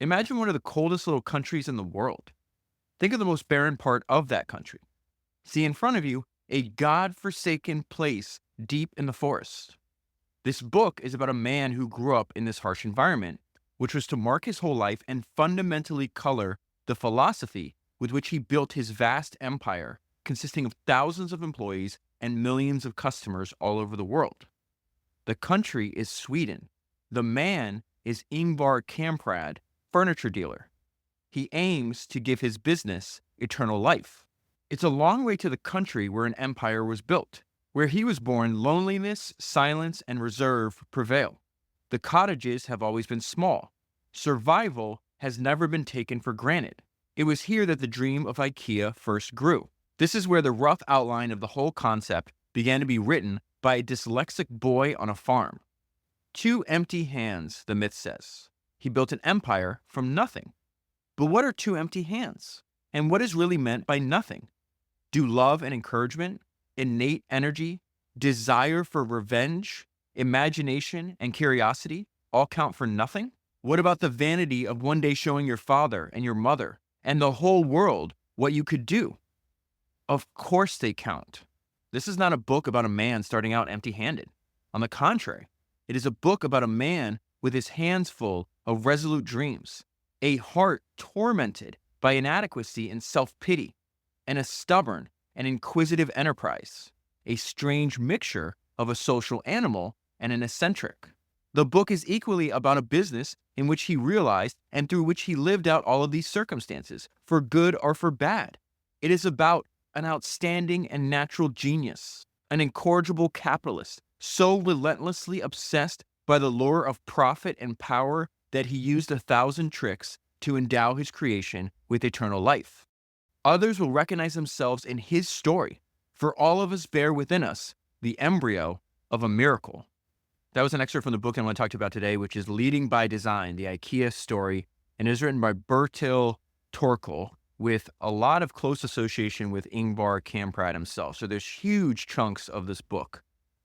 Imagine one of the coldest little countries in the world. Think of the most barren part of that country. See in front of you a god-forsaken place deep in the forest. This book is about a man who grew up in this harsh environment, which was to mark his whole life and fundamentally color the philosophy with which he built his vast empire, consisting of thousands of employees and millions of customers all over the world. The country is Sweden. The man is Ingvar Kamprad, furniture dealer. He aims to give his business eternal life. It's a long way to the country where an empire was built. Where he was born, loneliness, silence, and reserve prevail. The cottages have always been small. Survival has never been taken for granted. It was here that the dream of IKEA first grew. This is where the rough outline of the whole concept began to be written by a dyslexic boy on a farm. Two empty hands, the myth says. He built an empire from nothing. But what are two empty hands? And what is really meant by nothing? Do love and encouragement, innate energy, desire for revenge, imagination, and curiosity all count for nothing? What about the vanity of one day showing your father and your mother and the whole world what you could do? Of course they count. This is not a book about a man starting out empty-handed. On the contrary, it is a book about a man with his hands full of resolute dreams, a heart tormented by inadequacy and self-pity, and a stubborn and inquisitive enterprise, a strange mixture of a social animal and an eccentric. The book is equally about a business in which he realized and through which he lived out all of these circumstances, for good or for bad. It is about an outstanding and natural genius, an incorrigible capitalist, so relentlessly obsessed by the lure of profit and power that he used 1,000 tricks to endow his creation with eternal life. Others will recognize themselves in his story, for all of us bear within us the embryo of a miracle. That was an excerpt from the book I want to talk to you about today, which is Leading by Design, the IKEA story, and is written by Bertil Torkel with a lot of close association with Ingvar Kamprad himself. So there's huge chunks of this book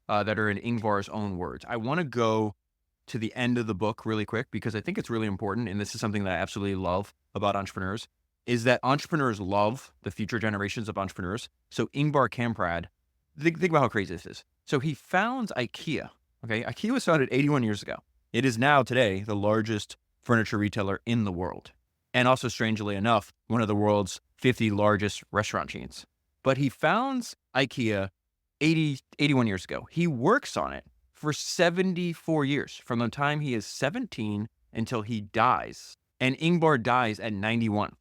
that are in Ingvar's own words. I want to go to the end of the book really quick because I think it's really important, and this is something that I absolutely love about entrepreneurs, is that entrepreneurs love the future generations of entrepreneurs. So Ingvar Kamprad, think about how crazy this is. So he founds IKEA. Okay, IKEA was founded 81 years ago. It is now today the largest furniture retailer in the world. And also, strangely enough, one of the world's 50 largest restaurant chains. But he founds IKEA 81 years ago. He works on it for 74 years, from the time he is 17 until he dies. And Ingvar dies at 91.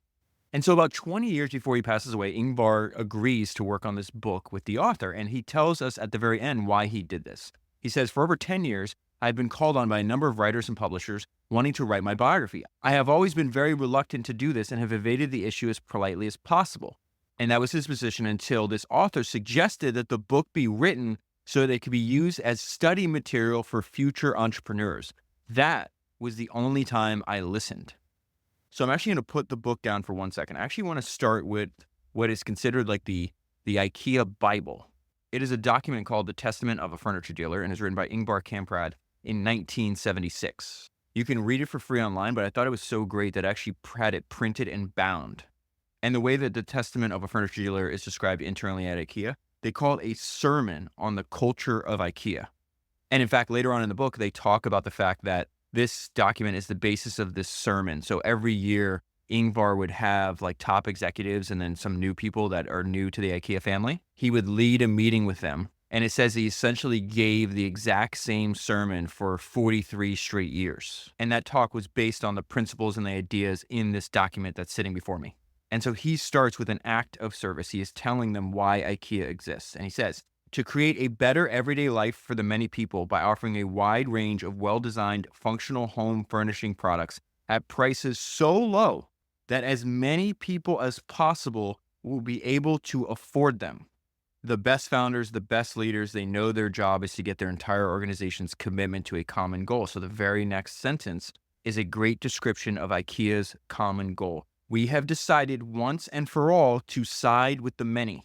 And so about 20 years before he passes away, Ingvar agrees to work on this book with the author. And he tells us at the very end why he did this. He says, for over 10 years, I've been called on by a number of writers and publishers wanting to write my biography. I have always been very reluctant to do this and have evaded the issue as politely as possible. And that was his position until this author suggested that the book be written so that it could be used as study material for future entrepreneurs. That was the only time I listened. So I'm actually going to put the book down for 1 second. I actually want to start with what is considered like the IKEA Bible. It is a document called The Testament of a Furniture Dealer and is written by Ingvar Kamprad in 1976. You can read it for free online, but I thought it was so great that I actually had it printed and bound. And the way that The Testament of a Furniture Dealer is described internally at IKEA, they call it a sermon on the culture of IKEA. And in fact, later on in the book, they talk about the fact that this document is the basis of this sermon. So every year, Ingvar would have like top executives and then some new people that are new to the IKEA family. He would lead a meeting with them. And it says he essentially gave the exact same sermon for 43 straight years. And that talk was based on the principles and the ideas in this document that's sitting before me. And so he starts with an act of service. He is telling them why IKEA exists. And he says, to create a better everyday life for the many people by offering a wide range of well-designed, functional home furnishing products at prices so low that as many people as possible will be able to afford them. The best founders, the best leaders, they know their job is to get their entire organization's commitment to a common goal. So the very next sentence is a great description of IKEA's common goal. We have decided once and for all to side with the many.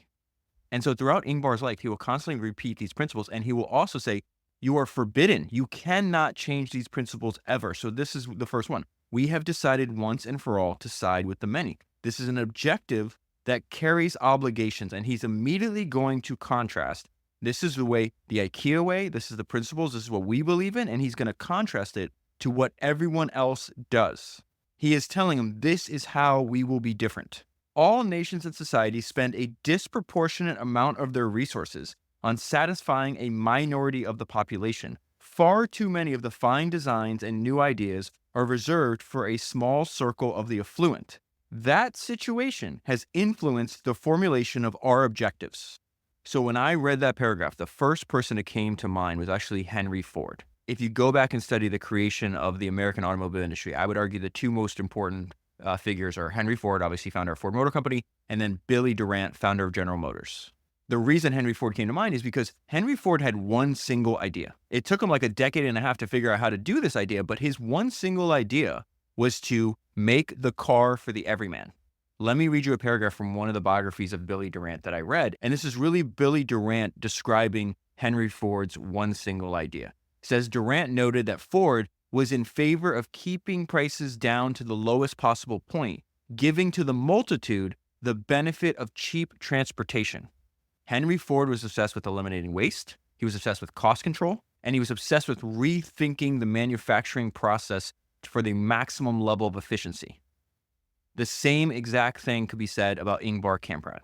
And so throughout Ingvar's life, he will constantly repeat these principles, and he will also say, you are forbidden. You cannot change these principles ever. So this is the first one. we have decided once and for all to side with the many. This is an objective that carries obligations, and he's immediately going to contrast. This is the way, the IKEA way, this is the principles, this is what we believe in, and he's going to contrast it to what everyone else does. He is telling them this is how we will be different. All nations and societies spend a disproportionate amount of their resources on satisfying a minority of the population. Far too many of the fine designs and new ideas are reserved for a small circle of the affluent. That situation has influenced the formulation of our objectives. So when I read that paragraph, the first person that came to mind was actually Henry Ford. If you go back and study the creation of the American automobile industry, I would argue the two most important figures are Henry Ford, obviously founder of Ford Motor Company, and then Billy Durant, founder of General Motors. The reason Henry Ford came to mind is because Henry Ford had one single idea. It took him like a decade and a half to figure out how to do this idea, but his one single idea was to make the car for the everyman. Let me read you a paragraph from one of the biographies of Billy Durant that I read, and this is really Billy Durant describing Henry Ford's one single idea. It says, Durant noted that Ford was in favor of keeping prices down to the lowest possible point, giving to the multitude the benefit of cheap transportation. Henry Ford was obsessed with eliminating waste, he was obsessed with cost control, and he was obsessed with rethinking the manufacturing process for the maximum level of efficiency. The same exact thing could be said about Ingvar Kamprad.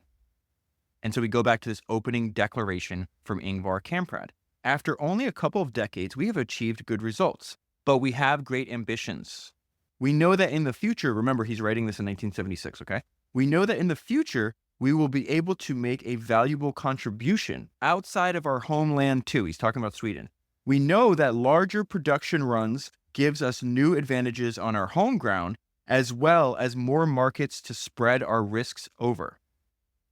And so we go back to this opening declaration from Ingvar Kamprad. After only a couple of decades, we have achieved good results, but we have great ambitions. We know that in the future, remember he's writing this in 1976, okay? We know that in the future, we will be able to make a valuable contribution outside of our homeland too. He's talking about Sweden. We know that larger production runs gives us new advantages on our home ground, as well as more markets to spread our risks over.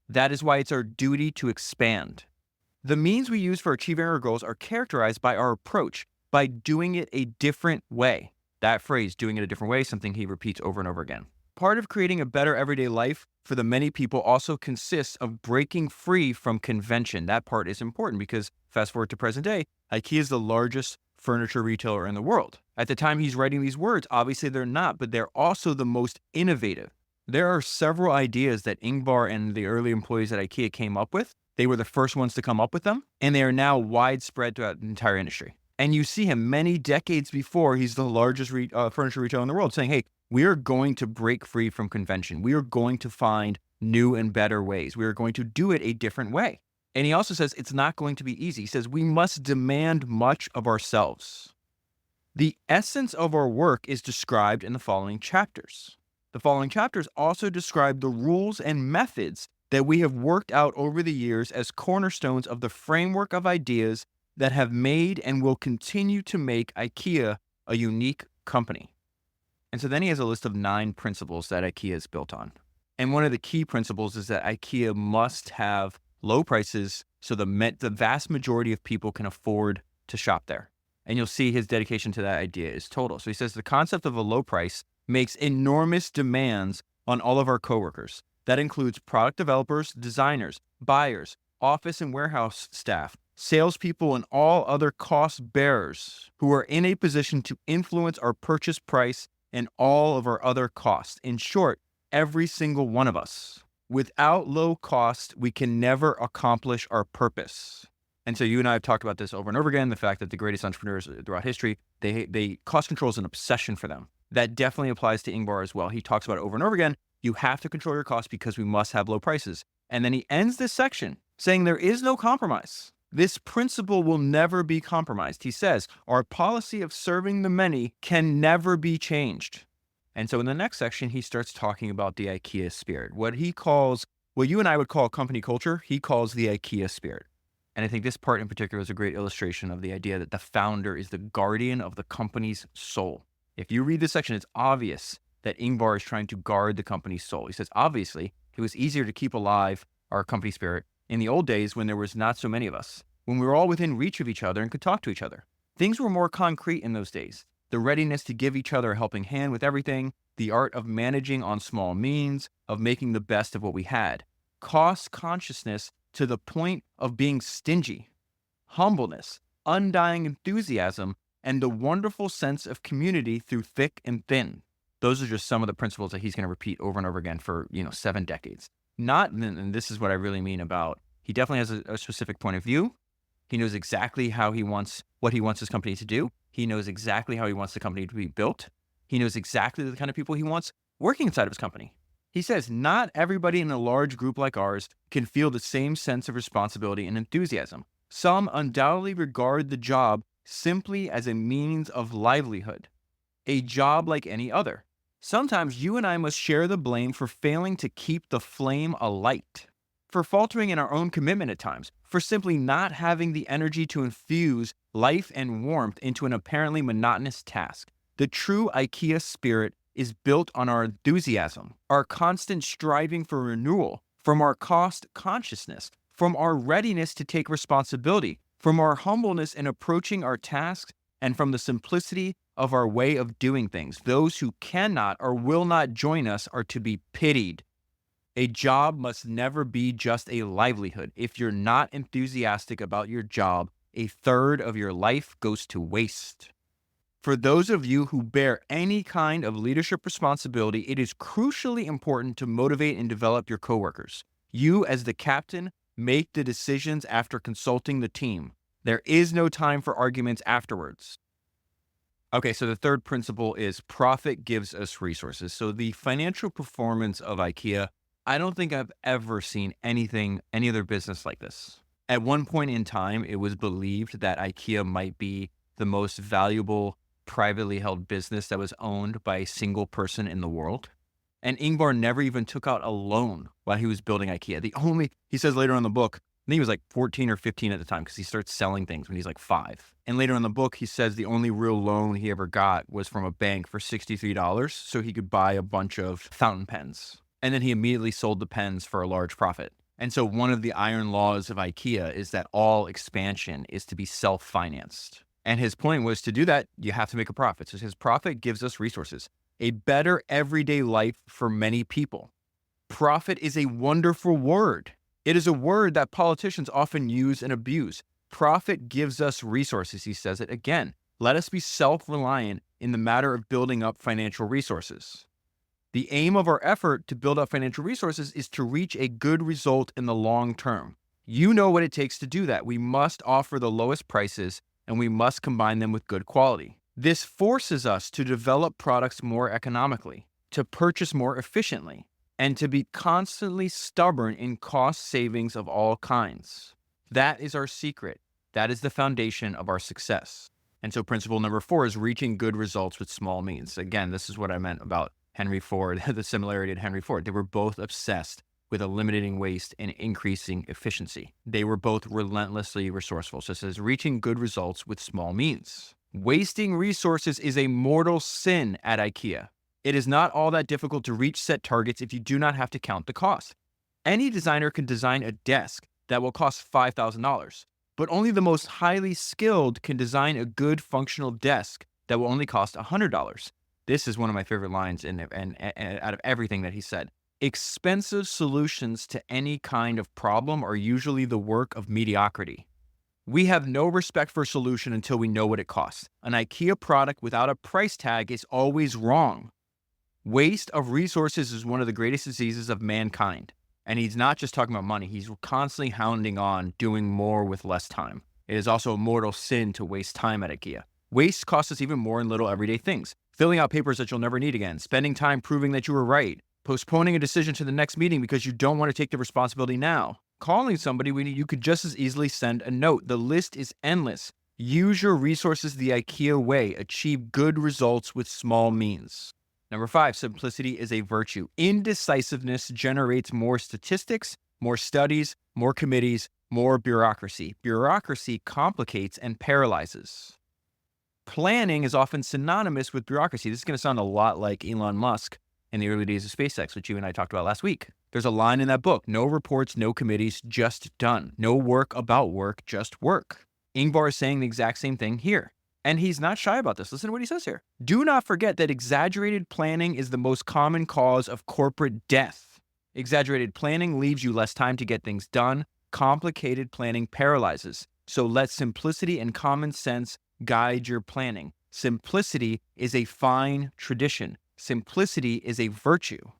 That is why it's our duty to expand. The means we use for achieving our goals are characterized by our approach, by doing it a different way. That phrase, doing it a different way, something he repeats over and over again. Part of creating a better everyday life for the many people also consists of breaking free from convention. That part is important because, fast forward to present day, IKEA is the largest furniture retailer in the world. At the time he's writing these words, obviously they're not, but they're also the most innovative. There are several ideas that Ingvar and the early employees at IKEA came up with. They were the first ones to come up with them, and they are now widespread throughout the entire industry. And you see him many decades before he's the largest furniture retailer in the world saying, hey, we are going to break free from convention. We are going to find new and better ways. We are going to do it a different way. And he also says it's not going to be easy. He says we must demand much of ourselves. The essence of our work is described in the following chapters. The following chapters also describe the rules and methods that we have worked out over the years as cornerstones of the framework of ideas that have made and will continue to make IKEA a unique company. And so then he has a list of 9 principles that IKEA is built on. And one of the key principles is that IKEA must have low prices so the vast majority of people can afford to shop there. And you'll see his dedication to that idea is total. So he says the concept of a low price makes enormous demands on all of our coworkers. That includes product developers, designers, buyers, office and warehouse staff, salespeople, and all other cost bearers who are in a position to influence our purchase price and all of our other costs. In short, every single one of us. Without low cost, we can never accomplish our purpose. And so you and I have talked about this over and over again, the fact that the greatest entrepreneurs throughout history, they cost control is an obsession for them. That definitely applies to Ingvar as well. He talks about it over and over again. You have to control your costs because we must have low prices. And then he ends this section saying there is no compromise. This principle will never be compromised. He says, our policy of serving the many can never be changed. And so in the next section, he starts talking about the IKEA spirit. What you and I would call company culture, he calls the IKEA spirit. And I think this part in particular is a great illustration of the idea that the founder is the guardian of the company's soul. If you read this section, it's obvious that Ingvar is trying to guard the company's soul. He says, obviously, it was easier to keep alive our company spirit in the old days when there was not so many of us, when we were all within reach of each other and could talk to each other. Things were more concrete in those days. The readiness to give each other a helping hand with everything, the art of managing on small means, of making the best of what we had. Cost consciousness to the point of being stingy, humbleness, undying enthusiasm, and the wonderful sense of community through thick and thin. Those are just some of the principles that he's going to repeat over and over again for, 7 decades. Not, and this is what I really mean about, he definitely has a specific point of view. He knows exactly what he wants his company to do. He knows exactly how he wants the company to be built. He knows exactly the kind of people he wants working inside of his company. He says, not everybody in a large group like ours can feel the same sense of responsibility and enthusiasm. Some undoubtedly regard the job simply as a means of livelihood, a job like any other. Sometimes you and I must share the blame for failing to keep the flame alight, for faltering in our own commitment at times, for simply not having the energy to infuse life and warmth into an apparently monotonous task. The true IKEA spirit is built on our enthusiasm, our constant striving for renewal, from our cost consciousness, from our readiness to take responsibility, from our humbleness in approaching our tasks, and from the simplicity of our way of doing things. Those who cannot or will not join us are to be pitied. A job must never be just a livelihood. If you're not enthusiastic about your job, a third of your life goes to waste. For those of you who bear any kind of leadership responsibility, it is crucially important to motivate and develop your coworkers. You, as the captain, make the decisions after consulting the team. There is no time for arguments afterwards. Okay, so the third principle is profit gives us resources. So the financial performance of IKEA, I don't think I've ever seen any other business like this. At one point in time, it was believed that IKEA might be the most valuable privately held business that was owned by a single person in the world. And Ingvar never even took out a loan while he was building IKEA. He says later on in the book, I think he was like 14 or 15 at the time because he starts selling things when he's like 5. And later in the book, he says the only real loan he ever got was from a bank for $63 so he could buy a bunch of fountain pens. And then he immediately sold the pens for a large profit. And so one of the iron laws of IKEA is that all expansion is to be self-financed. And his point was, to do that, you have to make a profit. So his profit gives us resources, a better everyday life for many people. Profit is a wonderful word. It is a word that politicians often use and abuse. Profit gives us resources, he says it again. Let us be self-reliant in the matter of building up financial resources. The aim of our effort to build up financial resources is to reach a good result in the long term. You know what it takes to do that. We must offer the lowest prices, and we must combine them with good quality. This forces us to develop products more economically, to purchase more efficiently, and to be constantly stubborn in cost savings of all kinds. That is our secret. That is the foundation of our success. And so principle number 4 is reaching good results with small means. Again, this is what I meant about Henry Ford, the similarity to Henry Ford. They were both obsessed with eliminating waste and increasing efficiency. They were both relentlessly resourceful. So it says reaching good results with small means. Wasting resources is a mortal sin at IKEA. It is not all that difficult to reach set targets if you do not have to count the cost. Any designer can design a desk that will cost $5,000, but only the most highly skilled can design a good functional desk that will only cost $100. This is one of my favorite lines and out of everything that he said. Expensive solutions to any kind of problem are usually the work of mediocrity. We have no respect for a solution until we know what it costs. An IKEA product without a price tag is always wrong. Waste of resources is one of the greatest diseases of mankind. And he's not just talking about money. He's constantly hounding on doing more with less time. It is also a mortal sin to waste time at IKEA. Waste costs us even more in little everyday things. Filling out papers that you'll never need again. Spending time proving that you were right. Postponing a decision to the next meeting because you don't want to take the responsibility now. Calling somebody when you could just as easily send a note. The list is endless. Use your resources the IKEA way. Achieve good results with small means. Number 5, simplicity is a virtue. Indecisiveness generates more statistics, more studies, more committees, more bureaucracy. Bureaucracy complicates and paralyzes. Planning is often synonymous with bureaucracy. This is going to sound a lot like Elon Musk in the early days of SpaceX, which you and I talked about last week. There's a line in that book, no reports, no committees, just done. No work about work, just work. Ingvar is saying the exact same thing here. And he's not shy about this. Listen to what he says here. Do not forget that exaggerated planning is the most common cause of corporate death. Exaggerated planning leaves you less time to get things done. Complicated planning paralyzes. So let simplicity and common sense guide your planning. Simplicity is a fine tradition. Simplicity is a virtue.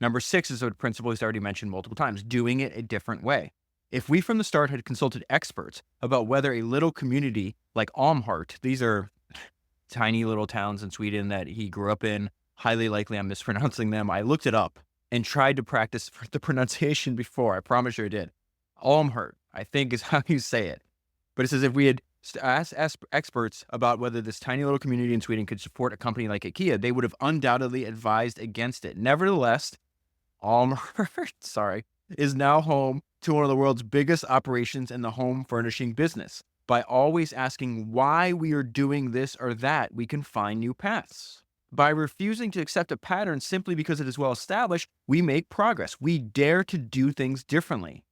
Number 6 is a principle he's already mentioned multiple times, doing it a different way. If we from the start had consulted experts about whether a little community like Almhart, these are tiny little towns in Sweden that he grew up in, highly likely I'm mispronouncing them. I looked it up and tried to practice the pronunciation before. I promise you I did. Almhart, I think is how you say it. But it says if we had asked experts about whether this tiny little community in Sweden could support a company like IKEA, they would have undoubtedly advised against it. Nevertheless, Almhart, is now home to one of the world's biggest operations in the home furnishing business. By always asking why we are doing this or that, we can find new paths. By refusing to accept a pattern simply because it is well established, we make progress. We dare to do things differently.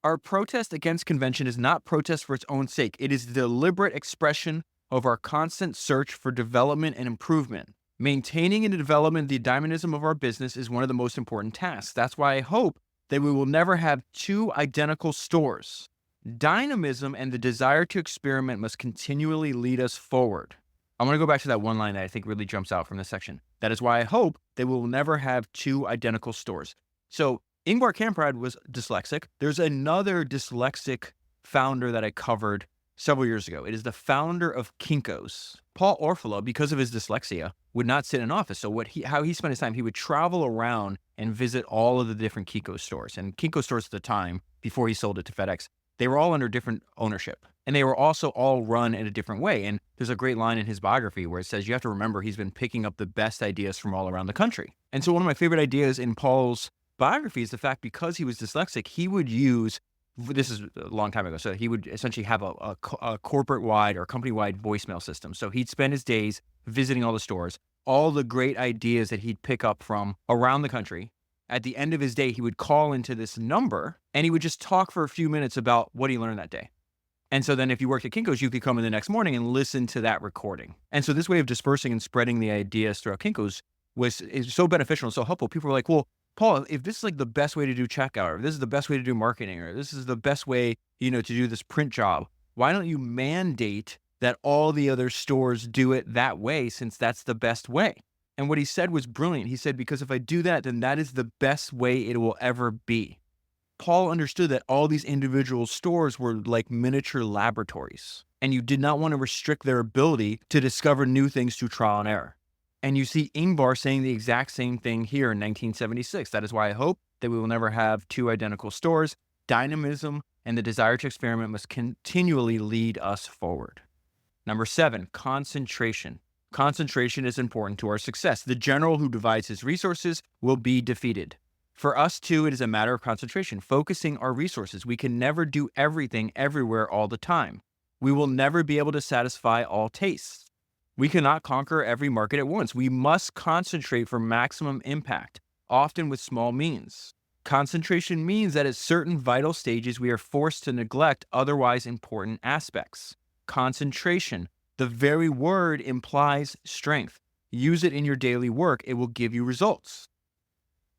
Our protest against convention is not protest for its own sake. It is the deliberate expression of our constant search for development and improvement. Maintaining and developing the dynamism of our business is one of the most important tasks. That's why I hope that we will never have two identical stores. Dynamism and the desire to experiment must continually lead us forward. I'm going to go back to that one line that I think really jumps out from this section. That is why I hope that we will never have two identical stores. So Ingvar Kamprad was dyslexic. There's another dyslexic founder that I covered several years ago. It is the founder of Kinko's. Paul Orfalea, because of his dyslexia, would not sit in office. So how he spent his time, he would travel around and visit all of the different Kinko stores. And Kinko stores at the time, before he sold it to FedEx, they were all under different ownership. And they were also all run in a different way. And there's a great line in his biography where it says, you have to remember he's been picking up the best ideas from all around the country. And so one of my favorite ideas in Paul's biography is the fact because he was dyslexic, he would use, this is a long time ago, so he would essentially have a corporate-wide or company-wide voicemail system. So he'd spend his days visiting all the stores, all the great ideas that he'd pick up from around the country. At the end of his day, he would call into this number and he would just talk for a few minutes about what he learned that day. And so then if you worked at Kinko's, you could come in the next morning and listen to that recording. And so this way of dispersing and spreading the ideas throughout Kinko's is so beneficial and so helpful. People were like, well, Paul, if this is like the best way to do checkout, or this is the best way to do marketing, or this is the best way, to do this print job, why don't you mandate that all the other stores do it that way, since that's the best way? And what he said was brilliant. He said, because if I do that, then that is the best way it will ever be. Paul understood that all these individual stores were like miniature laboratories, and you did not want to restrict their ability to discover new things through trial and error. And you see Ingvar saying the exact same thing here in 1976. That is why I hope that we will never have two identical stores. Dynamism and the desire to experiment must continually lead us forward. Number 7, concentration. Concentration is important to our success. The general who divides his resources will be defeated. For us too, it is a matter of concentration, focusing our resources. We can never do everything everywhere all the time. We will never be able to satisfy all tastes. We cannot conquer every market at once. We must concentrate for maximum impact, often with small means. Concentration means that at certain vital stages, we are forced to neglect otherwise important aspects. Concentration, the very word, implies strength. Use it in your daily work. It will give you results.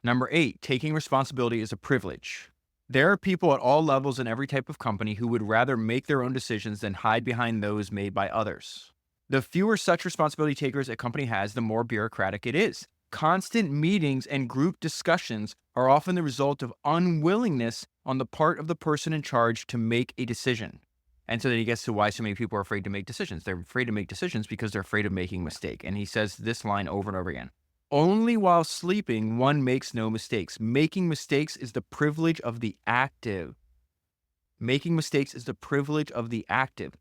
Number 8, taking responsibility is a privilege. There are people at all levels in every type of company who would rather make their own decisions than hide behind those made by others. The fewer such responsibility takers a company has, the more bureaucratic it is. Constant meetings and group discussions are often the result of unwillingness on the part of the person in charge to make a decision. And so then he gets to why so many people are afraid to make decisions. They're afraid to make decisions because they're afraid of making a mistake. And he says this line over and over again. Only while sleeping, one makes no mistakes. Making mistakes is the privilege of the active. Making mistakes is the privilege of the active.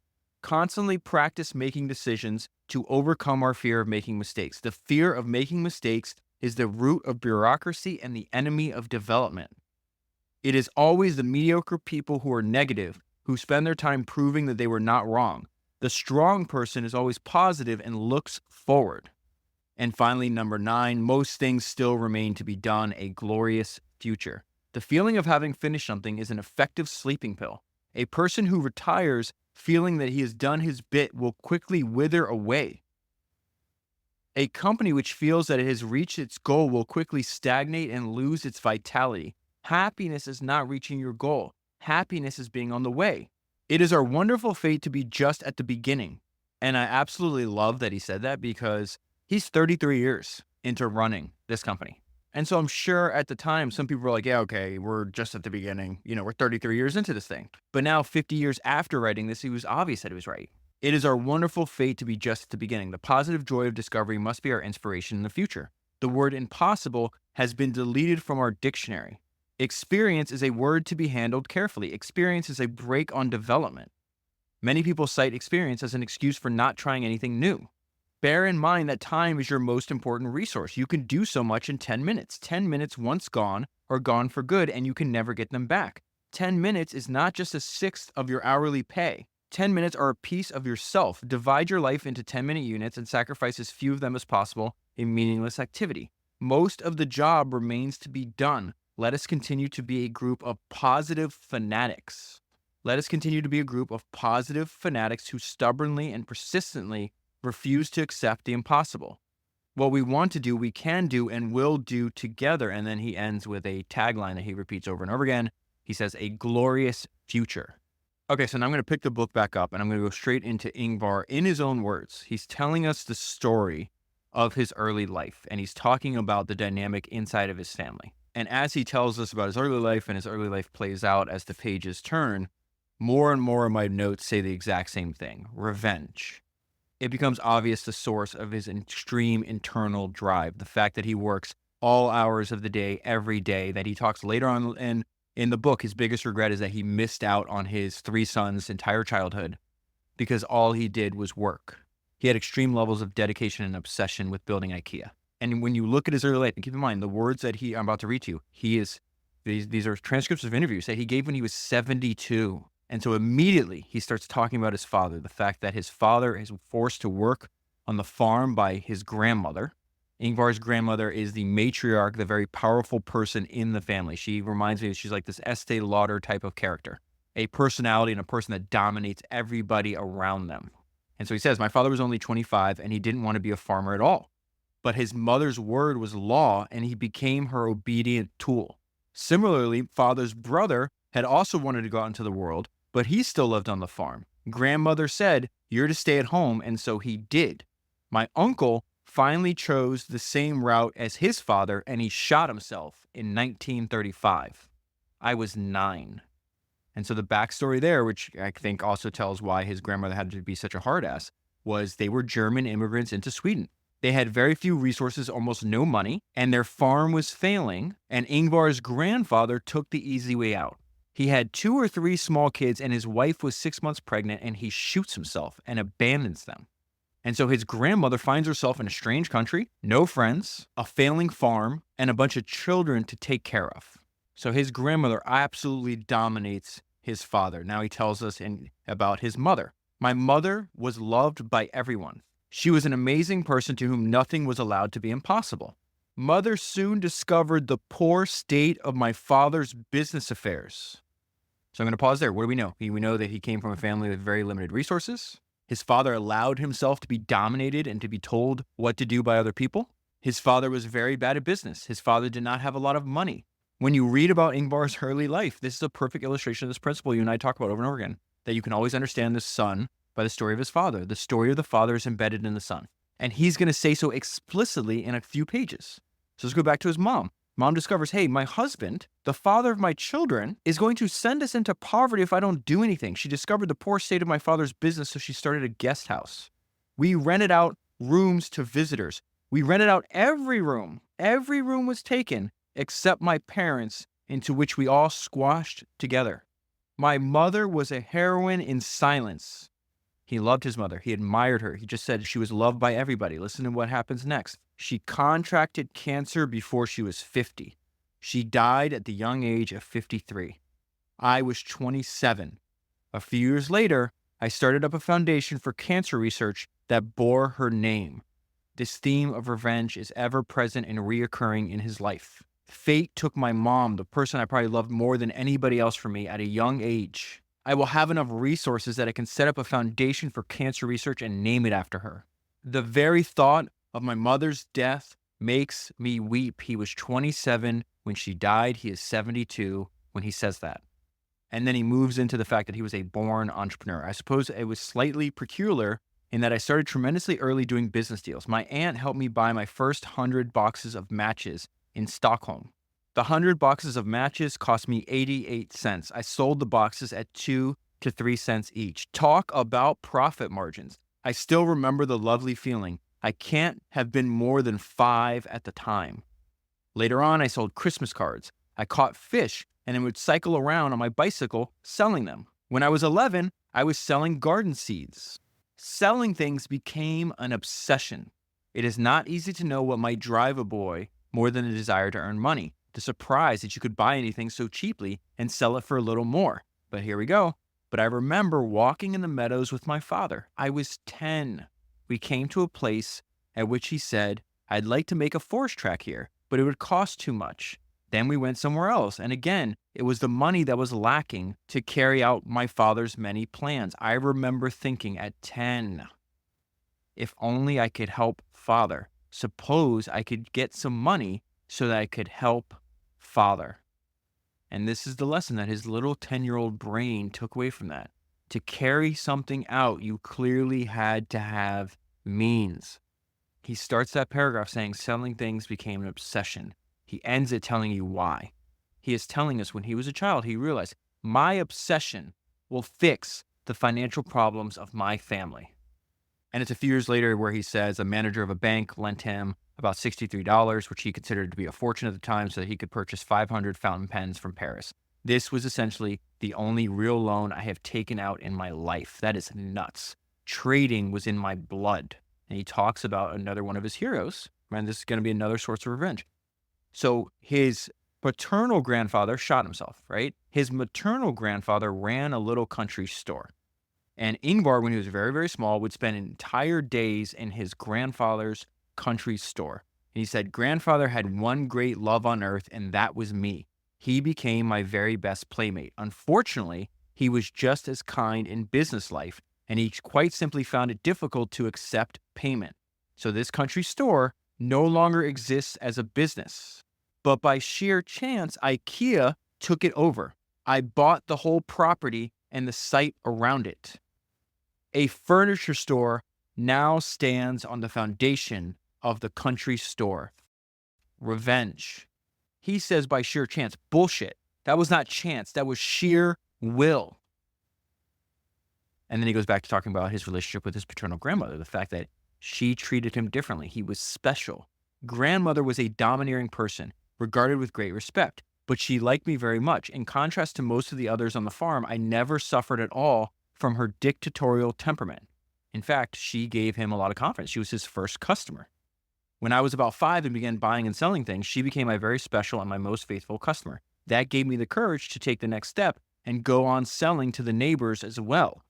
Constantly practice making decisions to overcome our fear of making mistakes. The fear of making mistakes is the root of bureaucracy and the enemy of development. It is always the mediocre people who are negative, who spend their time proving that they were not wrong. The strong person is always positive and looks forward. And finally, number 9, most things still remain to be done, a glorious future. The feeling of having finished something is an effective sleeping pill. A person who retires feeling that he has done his bit will quickly wither away. A company which feels that it has reached its goal will quickly stagnate and lose its vitality. Happiness is not reaching your goal. Happiness is being on the way. It is our wonderful fate to be just at the beginning. And I absolutely love that he said that, because he's 33 years into running this company. And so I'm sure at the time, some people were like, yeah, okay, we're just at the beginning. We're 33 years into this thing. But now 50 years after writing this, it was obvious that he was right. It is our wonderful fate to be just at the beginning. The positive joy of discovery must be our inspiration in the future. The word impossible has been deleted from our dictionary. Experience is a word to be handled carefully. Experience is a brake on development. Many people cite experience as an excuse for not trying anything new. Bear in mind that time is your most important resource. You can do so much in 10 minutes. 10 minutes once gone are gone for good, and you can never get them back. 10 minutes is not just a sixth of your hourly pay. 10 minutes are a piece of yourself. Divide your life into 10-minute units and sacrifice as few of them as possible in meaningless activity. Most of the job remains to be done. Let us continue to be a group of positive fanatics. Let us continue to be a group of positive fanatics who stubbornly and persistently refuse to accept the impossible. What we want to do, we can do and will do together. And then he ends with a tagline that he repeats over and over again. He says, a glorious future. Okay, so now I'm going to pick the book back up and I'm going to go straight into Ingvar in his own words. He's telling us the story of his early life, and he's talking about the dynamic inside of his family. And as he tells us about his early life and his early life plays out as the pages turn, more and more of my notes say the exact same thing: revenge. It becomes obvious the source of his extreme internal drive, the fact that he works all hours of the day, every day, that he talks later on in the book. His biggest regret is that he missed out on his 3 sons' entire childhood because all he did was work. He had extreme levels of dedication and obsession with building IKEA. And when you look at his early life, and keep in mind the words that I'm about to read to you, these are transcripts of interviews that he gave when he was 72. And so immediately he starts talking about his father, the fact that his father is forced to work on the farm by his grandmother. Ingvar's grandmother is the matriarch, the very powerful person in the family. She reminds me, she's like this Estee Lauder type of character, a personality and a person that dominates everybody around them. And so he says, my father was only 25 and he didn't want to be a farmer at all. But his mother's word was law and he became her obedient tool. Similarly, father's brother had also wanted to go out into the world, but he still lived on the farm. Grandmother said, you're to stay at home, and so he did. My uncle finally chose the same route as his father, and he shot himself in 1935. I was 9. And so the backstory there, which I think also tells why his grandmother had to be such a hard ass, was they were German immigrants into Sweden. They had very few resources, almost no money, and their farm was failing, and Ingvar's grandfather took the easy way out. He had 2 or 3 small kids, and his wife was 6 months pregnant, and he shoots himself and abandons them. And so his grandmother finds herself in a strange country, no friends, a failing farm, and a bunch of children to take care of. So his grandmother absolutely dominates his father. Now he tells us about his mother. My mother was loved by everyone. She was an amazing person to whom nothing was allowed to be impossible. Mother soon discovered the poor state of my father's business affairs. So I'm going to pause there. What do we know? We know that he came from a family with very limited resources. His father allowed himself to be dominated and to be told what to do by other people. His father was very bad at business. His father did not have a lot of money. When you read about Ingvar's early life, this is a perfect illustration of this principle you and I talk about over and over again, that you can always understand the son by the story of his father. The story of the father is embedded in the son. And he's going to say so explicitly in a few pages. So let's go back to his mom. Mom discovers, hey, my husband, the father of my children, is going to send us into poverty if I don't do anything. She discovered the poor state of my father's business, so she started a guest house. We rented out rooms to visitors. We rented out every room. Every room was taken except my parents', into which we all squashed together. My mother was a heroine in silence. He loved his mother. He admired her. He just said she was loved by everybody. Listen to what happens next. She contracted cancer before she was 50. She died at the young age of 53. I was 27. A few years later, I started up a foundation for cancer research that bore her name. This theme of revenge is ever present and reoccurring in his life. Fate took my mom, the person I probably loved more than anybody else from me, at a young age. I will have enough resources that I can set up a foundation for cancer research and name it after her. The very thought of my mother's death makes me weep. He was 27 when she died. He is 72 when he says that. And then he moves into the fact that he was a born entrepreneur. I suppose it was slightly peculiar in that I started tremendously early doing business deals. My aunt helped me buy my first 100 boxes of matches in Stockholm. The 100 boxes of matches cost me 88 cents. I sold the boxes at 2 to 3 cents each. Talk about profit margins. I still remember the lovely feeling. I can't have been more than 5 at the time. Later on, I sold Christmas cards. I caught fish and then would cycle around on my bicycle selling them. When I was 11, I was selling garden seeds. Selling things became an obsession. It is not easy to know what might drive a boy more than a desire to earn money, the surprise that you could buy anything so cheaply and sell it for a little more. But here we go. But I remember walking in the meadows with my father. I was 10. We came to a place at which he said, I'd like to make a forest track here, but it would cost too much. Then we went somewhere else. And again, it was the money that was lacking to carry out my father's many plans. I remember thinking at 10, if only I could help father. Suppose I could get some money so that I could help father. And this is the lesson that his little 10-year-old brain took away from that. To carry something out, you clearly had to have means. He starts that paragraph saying selling things became an obsession. He ends it telling you why. He is telling us when he was a child, he realized my obsession will fix the financial problems of my family. And it's a few years later where he says a manager of a bank lent him about $63, which he considered to be a fortune at the time, so that he could purchase 500 fountain pens from Paris. This was essentially the only real loan I have taken out in my life. That is nuts. Trading was in my blood. And he talks about another one of his heroes, and this is going to be another source of revenge. So his paternal grandfather shot himself, right? His maternal grandfather ran a little country store. And Ingvar, when he was very, very small, would spend entire days in his grandfather's country store. And he said, grandfather had one great love on earth, and that was me. He became my very best playmate. Unfortunately, he was just as kind in business life, and he quite simply found it difficult to accept payment. So this country store no longer exists as a business. But by sheer chance, IKEA took it over. I bought the whole property and the site around it. A furniture store now stands on the foundation of the country store. Revenge. He says by sheer chance. Bullshit. That was not chance. That was sheer will. And then he goes back to talking about his relationship with his paternal grandmother, the fact that she treated him differently. He was special. Grandmother was a domineering person, regarded with great respect, but she liked me very much. In contrast to most of the others on the farm, I never suffered at all from her dictatorial temperament. In fact, she gave him a lot of confidence. She was his first customer. When I was about 5 and began buying and selling things, she became my very special and my most faithful customer. That gave me the courage to take the next step and go on selling to the neighbors as well.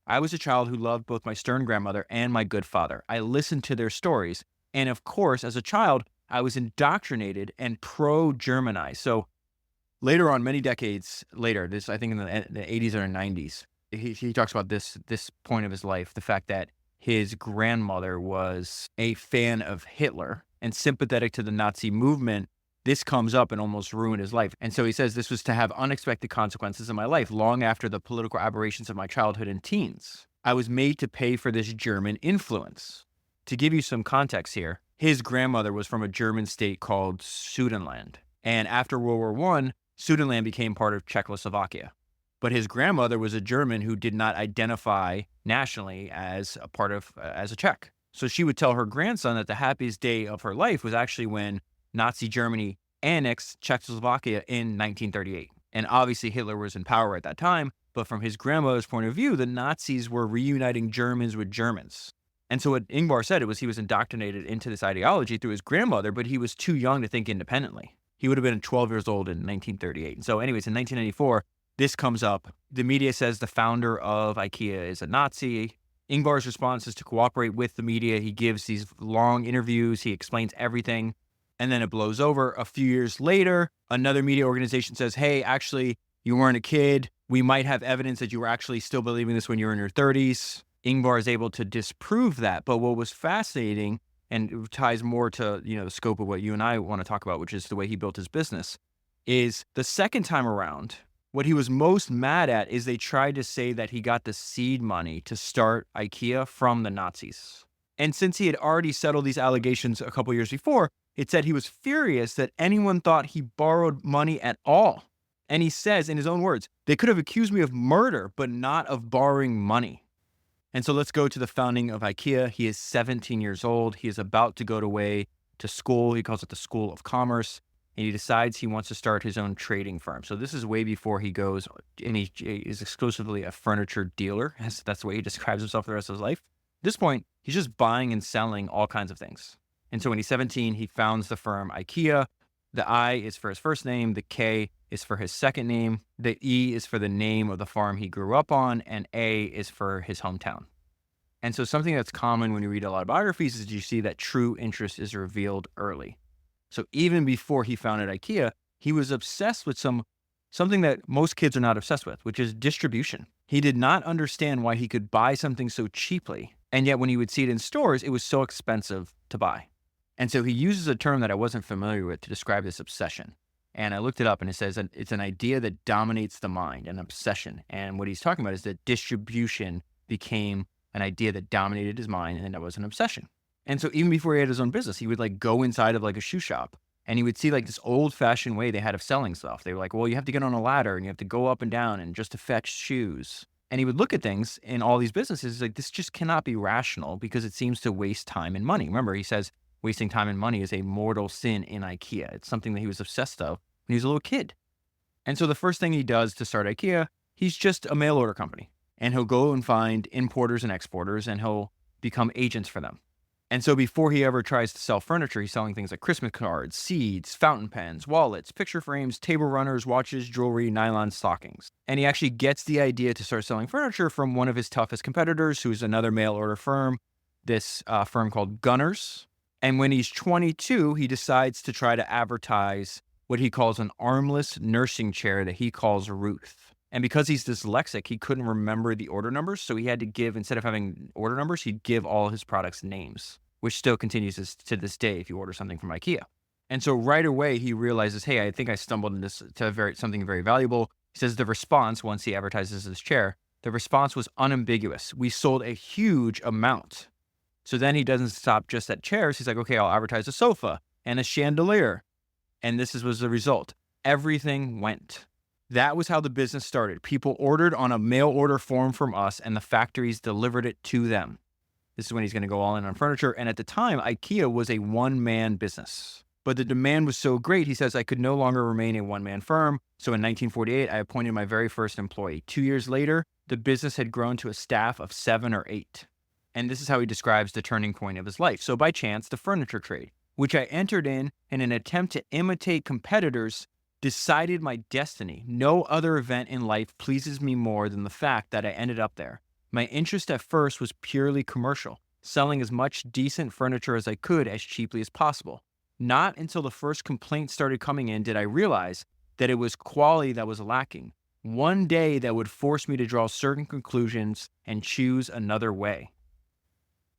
I was a child who loved both my stern grandmother and my good father. I listened to their stories. And of course, as a child, I was indoctrinated and pro-Germanized. So later on, many decades later, this I think in the 80s or 90s, he talks about this point of his life, the fact that his grandmother was a fan of Hitler and sympathetic to the Nazi movement. This comes up and almost ruined his life. And so he says this was to have unexpected consequences in my life long after the political aberrations of my childhood and teens. I was made to pay for this German influence. To give you some context here, his grandmother was from a German state called Sudetenland. And after World War I, Sudetenland became part of Czechoslovakia. But his grandmother was a German who did not identify nationally as a part of, as a Czech. So she would tell her grandson that the happiest day of her life was actually when Nazi Germany annexed Czechoslovakia in 1938. And obviously Hitler was in power at that time, but from his grandmother's point of view, the Nazis were reuniting Germans with Germans. And so what Ingvar said he was indoctrinated into this ideology through his grandmother, but he was too young to think independently. He would have been 12 years old in 1938. And so anyways, in 1994, this comes up. The media says the founder of IKEA is a Nazi. Ingvar's response is to cooperate with the media. He gives these long interviews. He explains everything. And then it blows over. A few years later, another media organization says, hey, actually, you weren't a kid. We might have evidence that you were actually still believing this when you were in your 30s. Ingvar is able to disprove that. But what was fascinating, and it ties more to the scope of what you and I want to talk about, which is the way he built his business, is the second time around, What he was most mad at is they tried to say that he got the seed money to start IKEA from the Nazis. And since he had already settled these allegations a couple years before, it said he was furious that anyone thought he borrowed money at all. And he says, in his own words, they could have accused me of murder, but not of borrowing money. And so let's go to the founding of IKEA. He is 17 years old. He is about to go away to school. He calls it the School of Commerce. And he decides he wants to start his own trading firm. So this is way before he goes, and he is exclusively a furniture dealer. That's the way he describes himself for the rest of his life. At this point, he's just buying and selling all kinds of things. And so when he's 17, he founds the firm IKEA. The I is for his first name. The K is for his second name. The E is for the name of the farm he grew up on. And A is for his hometown. And so something that's common when you read a lot of biographies is you see that true interest is revealed early. So even before he founded IKEA, he was obsessed with something that most kids are not obsessed with, which is distribution. He did not understand why he could buy something so cheaply, and yet when he would see it in stores, it was so expensive to buy. And so he uses a term that I wasn't familiar with to describe this obsession. And I looked it up, and it says that it's an idea that dominates the mind, an obsession. And what he's talking about is that distribution became an idea that dominated his mind, and that was an obsession. And so even before he had his own business, he would like go inside of like a shoe shop, and he would see like this old fashioned way they had of selling stuff. They were like, well, you have to get on a ladder and you have to go up and down and just to fetch shoes. And he would look at things in all these businesses like, this just cannot be rational because it seems to waste time and money. Remember, he says wasting time and money is a mortal sin in IKEA. It's something that he was obsessed of when he was a little kid. And so the first thing he does to start IKEA, he's just a mail order company, and he'll go and find importers and exporters, and he'll become agents for them. And so before he ever tries to sell furniture, he's selling things like Christmas cards, seeds, fountain pens, wallets, picture frames, table runners, watches, jewelry, nylon stockings. And he actually gets the idea to start selling furniture from one of his toughest competitors, who's another mail order firm, this firm called Gunners. And when he's 22, he decides to try to advertise what he calls an armless nursing chair that he calls Ruth. And because he's dyslexic, he couldn't remember the order numbers. So he had to give, instead of having order numbers, he'd give all his products names, which still continues to this day if you order something from IKEA. And so right away, he realizes, hey, I think I stumbled into something very valuable. He says the response, once he advertises his chair, the response was unambiguous. We sold a huge amount. So then he doesn't stop just at chairs. He's like, okay, I'll advertise a sofa and a chandelier. And this was the result. Everything went. That was how the business started. People ordered on a mail order form from us, and the factories delivered it to them. This is when he's going to go all in on furniture. And at the time, IKEA was a one-man business. But the demand was so great, he says, I could no longer remain a one-man firm. So in 1948, I appointed my very first employee. 2 years later, the business had grown to a staff of 7 or 8. And this is how he describes the turning point of his life. So by chance, the furniture trade, which I entered in an attempt to imitate competitors, decided my destiny. No other event in life pleases me more than the fact that I ended up there. My interest at first was purely commercial, selling as much decent furniture as I could as cheaply as possible. Not until the first complaints started coming in did I realize that it was quality that was lacking. One day that would force me to draw certain conclusions and choose another way.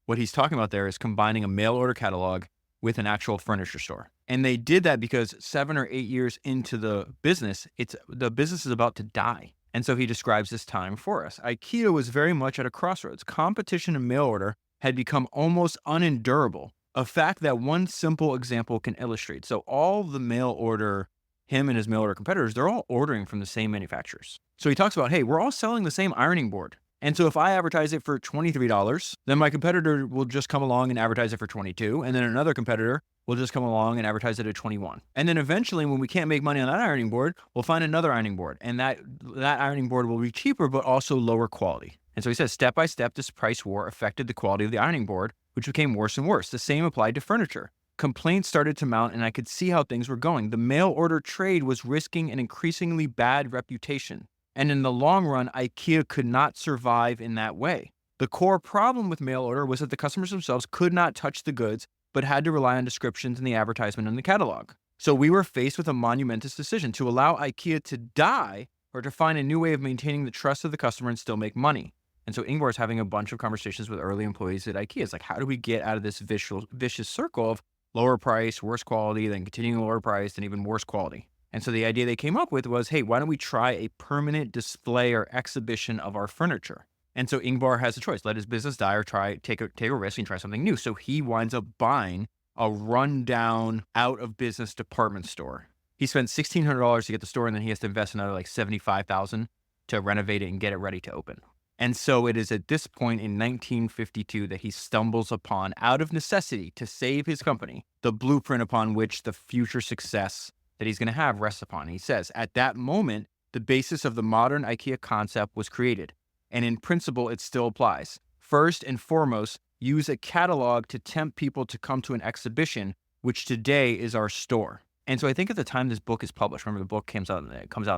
What he's talking about there is combining a mail order catalog with an actual furniture store. And they did that because 7 or 8 years into the business is about to die. And so he describes this time for us. IKEA was very much at a crossroads. Competition in mail order had become almost unendurable, a fact that one simple example can illustrate. So all the mail order, him and his mail order competitors, they're all ordering from the same manufacturers. So he talks about, hey, we're all selling the same ironing board. And so if I advertise it for $23, then my competitor will just come along and advertise it for $22. And then another competitor will just come along and advertise it at $21. And then eventually, when we can't make money on that ironing board, we'll find another ironing board. And that ironing board will be cheaper, but also lower quality. And so he says, step by step, this price war affected the quality of the ironing board, which became worse and worse. The same applied to furniture. Complaints started to mount, and I could see how things were going. The mail order trade was risking an increasingly bad reputation. And in the long run, IKEA could not survive in that way. The core problem with mail order was that the customers themselves could not touch the goods, but had to rely on descriptions in the advertisement and the catalog. So we were faced with a monumentous decision to allow IKEA to die or to find a new way of maintaining the trust of the customer and still make money. And so Ingvar is having a bunch of conversations with early employees at IKEA. It's like, how do we get out of this vicious circle of lower price, worse quality, then continuing lower price, and even worse quality? And so the idea they came up with was, hey, why don't we try a permanent display or exhibition of our furniture? And so Ingvar has a choice: let his business die or take a risk and try something new. So he winds up buying a rundown, out of business department store. He spent $1,600 to get the store, and then he has to invest another like $75,000 to renovate it and get it ready to open. And so it is at this point in 1952 that he stumbles upon, out of necessity to save his company, the blueprint upon which the future success that he's going to have rests upon. He says, at that moment, the basis of the modern IKEA concept was created, and in principle, it still applies. First and foremost, use a catalog to tempt people to come to an exhibition, which today is our store. And so I think at the time this book is published, remember the book comes out in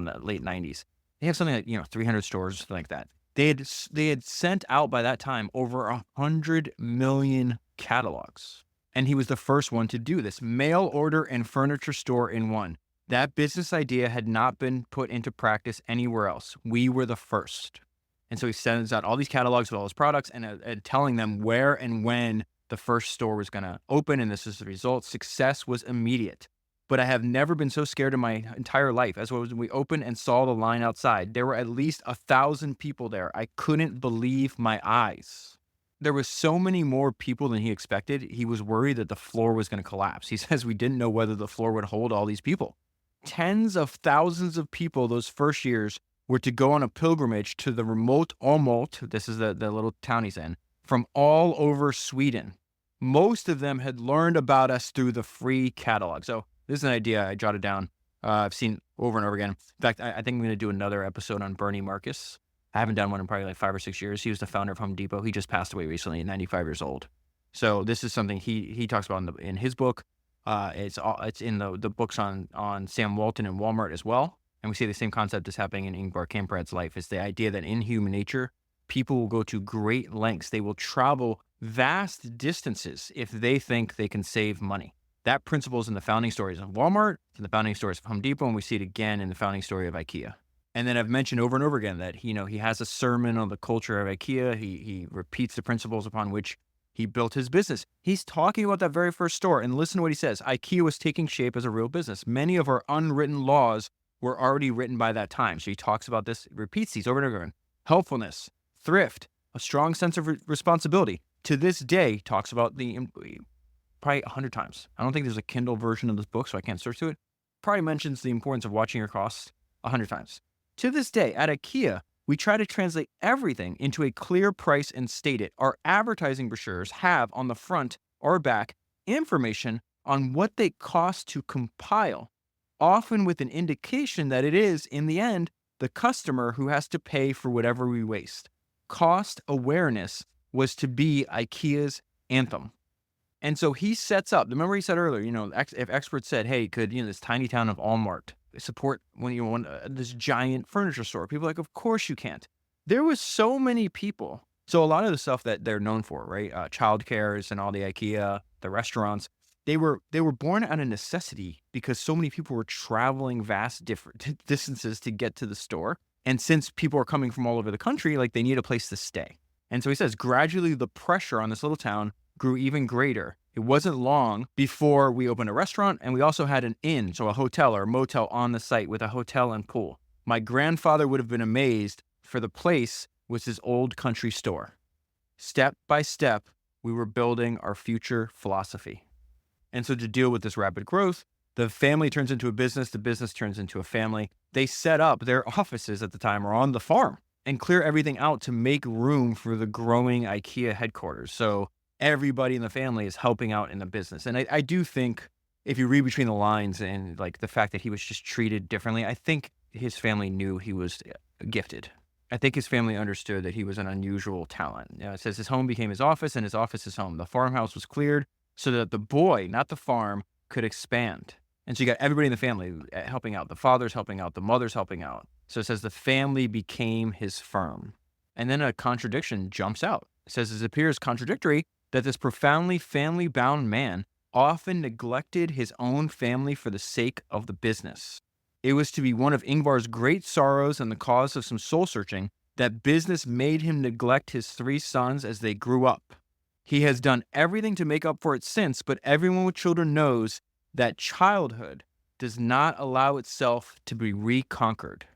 the late 90s. They have something like 300 stores, something like that. They had sent out by that time over 100 million catalogs. And he was the first one to do this. Mail order and furniture store in one. That business idea had not been put into practice anywhere else. We were the first. And so he sends out all these catalogs with all his products and telling them where and when the first store was going to open. And this is the result. Success was immediate. But I have never been so scared in my entire life as when we opened and saw the line outside. There were at least 1,000 people there. I couldn't believe my eyes. There was so many more people than he expected. He was worried that the floor was going to collapse. He says we didn't know whether the floor would hold all these people. Tens of thousands of people those first years were to go on a pilgrimage to the remote Åmål, this is the little town he's in, from all over Sweden. Most of them had learned about us through the free catalog. So this is an idea I jotted down. I've seen over and over again. In fact, I think I'm going to do another episode on Bernie Marcus. I haven't done one in probably like 5 or 6 years. He was the founder of Home Depot. He just passed away recently at 95 years old. So this is something he talks about in his book. It's in the books on Sam Walton and Walmart as well. And we see the same concept is happening in Ingvar Kamprad's life. It's the idea that in human nature, people will go to great lengths. They will travel vast distances if they think they can save money. That principle is in the founding stories of Walmart, in the founding stories of Home Depot, and we see it again in the founding story of IKEA. And then I've mentioned over and over again that he has a sermon on the culture of IKEA. He repeats the principles upon which he built his business. He's talking about that very first store, and listen to what he says. IKEA was taking shape as a real business. Many of our unwritten laws were already written by that time. So he talks about this, repeats these over and over again. Helpfulness, thrift, a strong sense of responsibility. To this day, talks about the probably 100 times. I don't think there's a Kindle version of this book, so I can't search through it. Probably mentions the importance of watching your costs 100 times. To this day, at IKEA, we try to translate everything into a clear price and state it. Our advertising brochures have on the front or back information on what they cost to compile, often with an indication that it is, in the end, the customer who has to pay for whatever we waste. Cost awareness was to be IKEA's anthem. And so he sets up, remember he said earlier, if experts said, hey, could this tiny town of Åmål support when you want this giant furniture store? People are like, of course you can't. There was so many people. So a lot of the stuff that they're known for, right? Childcares and all the IKEA, the restaurants, they were born out of necessity because so many people were traveling vast different distances to get to the store. And since people are coming from all over the country, like they need a place to stay. And so he says, gradually the pressure on this little town grew even greater. It wasn't long before we opened a restaurant, and we also had an inn, so a hotel or a motel on the site with a hotel and pool. My grandfather would have been amazed, for the place was his old country store. Step by step, we were building our future philosophy. And so to deal with this rapid growth, the family turns into a business, the business turns into a family. They set up their offices at the time or on the farm and clear everything out to make room for the growing IKEA headquarters. So everybody in the family is helping out in the business. And I do think if you read between the lines and like the fact that he was just treated differently, I think his family knew he was gifted. I think his family understood that he was an unusual talent. It says his home became his office and his office his home. The farmhouse was cleared so that the boy, not the farm, could expand. And so you got everybody in the family helping out. The father's helping out. The mother's helping out. So it says the family became his firm. And then a contradiction jumps out. It says it appears contradictory that this profoundly family-bound man often neglected his own family for the sake of the business. It was to be one of Ingvar's great sorrows and the cause of some soul-searching that business made him neglect his 3 sons as they grew up. He has done everything to make up for it since, but everyone with children knows that childhood does not allow itself to be reconquered.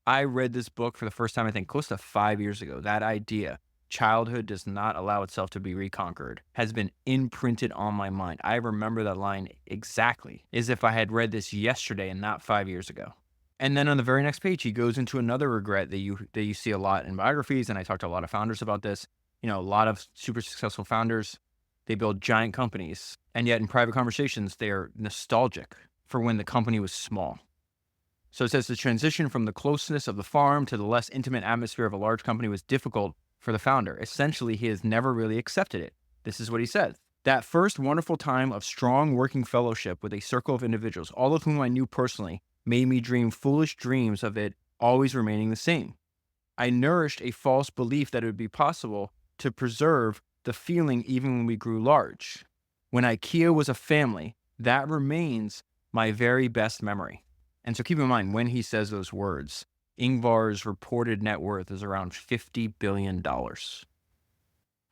I read this book for the first time, I think, close to 5 years ago. That idea, childhood does not allow itself to be reconquered, has been imprinted on my mind. I remember that line exactly as if I had read this yesterday and not 5 years ago. And then on the very next page, he goes into another regret that you see a lot in biographies, and I talked to a lot of founders about this. You know, a lot of super successful founders, they build giant companies, and yet in private conversations, they're nostalgic for when the company was small. So it says the transition from the closeness of the farm to the less intimate atmosphere of a large company was difficult for the founder. Essentially, he has never really accepted it. This is what he said. That first wonderful time of strong working fellowship with a circle of individuals, all of whom I knew personally, made me dream foolish dreams of it always remaining the same. I nourished a false belief that it would be possible to preserve the feeling even when we grew large. When IKEA was a family, that remains my very best memory. And so keep in mind, when he says those words, Ingvar's reported net worth is around $50 billion.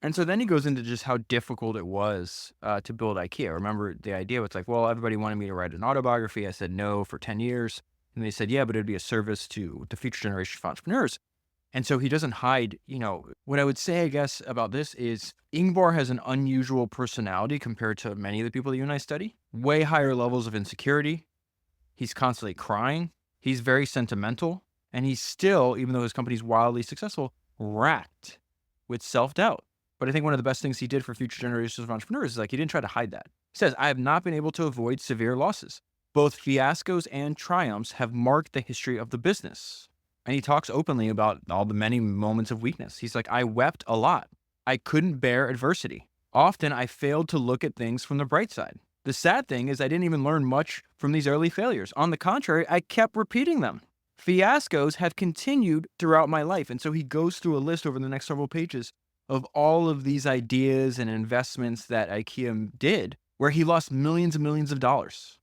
And so then he goes into just how difficult it was to build IKEA. Remember, the idea was like, well, everybody wanted me to write an autobiography. I said no for 10 years. And they said, yeah, but it'd be a service to the future generation of entrepreneurs. And so he doesn't hide, what I would say, I guess, about this is Ingvar has an unusual personality compared to many of the people that you and I study. Way higher levels of insecurity. He's constantly crying. He's very sentimental. And he's still, even though his company's wildly successful, racked with self-doubt. But I think one of the best things he did for future generations of entrepreneurs is he didn't try to hide that. He says, I have not been able to avoid severe losses. Both fiascos and triumphs have marked the history of the business. And he talks openly about all the many moments of weakness. He's like, I wept a lot. I couldn't bear adversity. Often I failed to look at things from the bright side. The sad thing is I didn't even learn much from these early failures. On the contrary, I kept repeating them. Fiascos have continued throughout my life. And so he goes through a list over the next several pages of all of these ideas and investments that IKEA did where he lost millions and millions of dollars.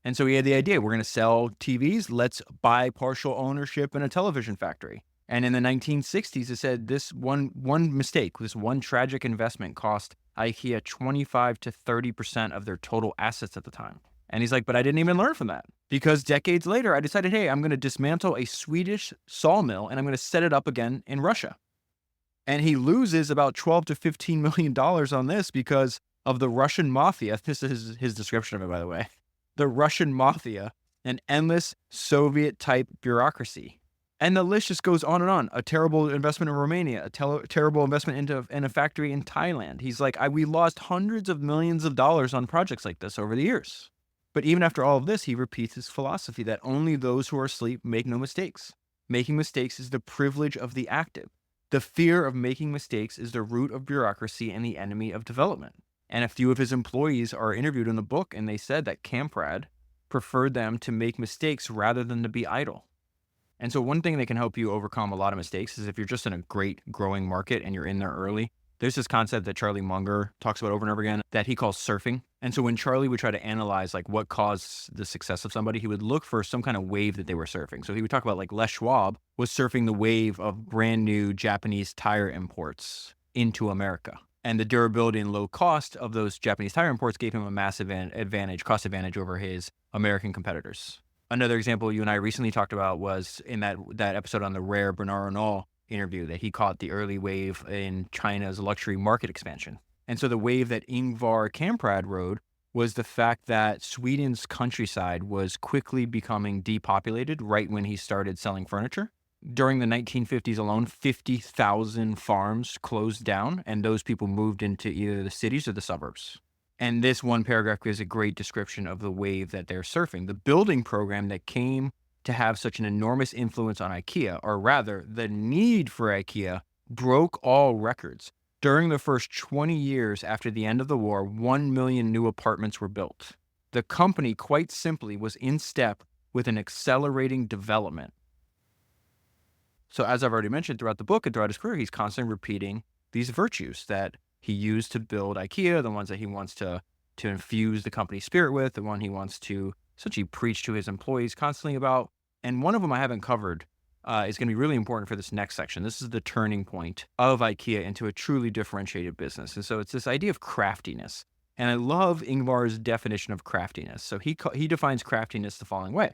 And so he had the idea, we're going to sell TVs, let's buy partial ownership in a television factory. And in the 1960s, it said this one mistake, this one tragic investment cost IKEA 25 to 30% of their total assets at the time. And he's like, but I didn't even learn from that because decades later, I decided, hey, I'm going to dismantle a Swedish sawmill and I'm going to set it up again in Russia. And he loses about $12 to $15 million on this because of the Russian mafia. This is his description of it, by the way. The Russian mafia, an endless Soviet-type bureaucracy. And the list just goes on and on. A terrible investment in Romania, a terrible investment in a factory in Thailand. He's like, we lost hundreds of millions of dollars on projects like this over the years. But even after all of this, he repeats his philosophy that only those who are asleep make no mistakes. Making mistakes is the privilege of the active. The fear of making mistakes is the root of bureaucracy and the enemy of development. And a few of his employees are interviewed in the book, and they said that Kamprad preferred them to make mistakes rather than to be idle. And so one thing that can help you overcome a lot of mistakes is if you're just in a great growing market and you're in there early, there's this concept that Charlie Munger talks about over and over again that he calls surfing. And so when Charlie would try to analyze what caused the success of somebody, he would look for some kind of wave that they were surfing. So he would talk about Les Schwab was surfing the wave of brand new Japanese tire imports into America. And the durability and low cost of those Japanese tire imports gave him a massive cost advantage over his American competitors. Another example you and I recently talked about was in that episode on the rare Bernard Arnault interview that he caught the early wave in China's luxury market expansion. And so the wave that Ingvar Kamprad rode was the fact that Sweden's countryside was quickly becoming depopulated right when he started selling furniture. During the 1950s alone, 50,000 farms closed down, and those people moved into either the cities or the suburbs. And this one paragraph gives a great description of the wave that they're surfing. The building program that came to have such an enormous influence on IKEA, or rather, the need for IKEA, broke all records. During the first 20 years after the end of the war, 1 million new apartments were built. The company, quite simply, was in step with an accelerating development. So as I've already mentioned throughout the book and throughout his career, he's constantly repeating these virtues that he used to build IKEA, the ones that he wants to infuse the company spirit with, the one he wants to essentially preach to his employees constantly about. And one of them I haven't covered is going to be really important for this next section. This is the turning point of IKEA into a truly differentiated business. And so it's this idea of craftiness. And I love Ingvar's definition of craftiness. So he defines craftiness the following way.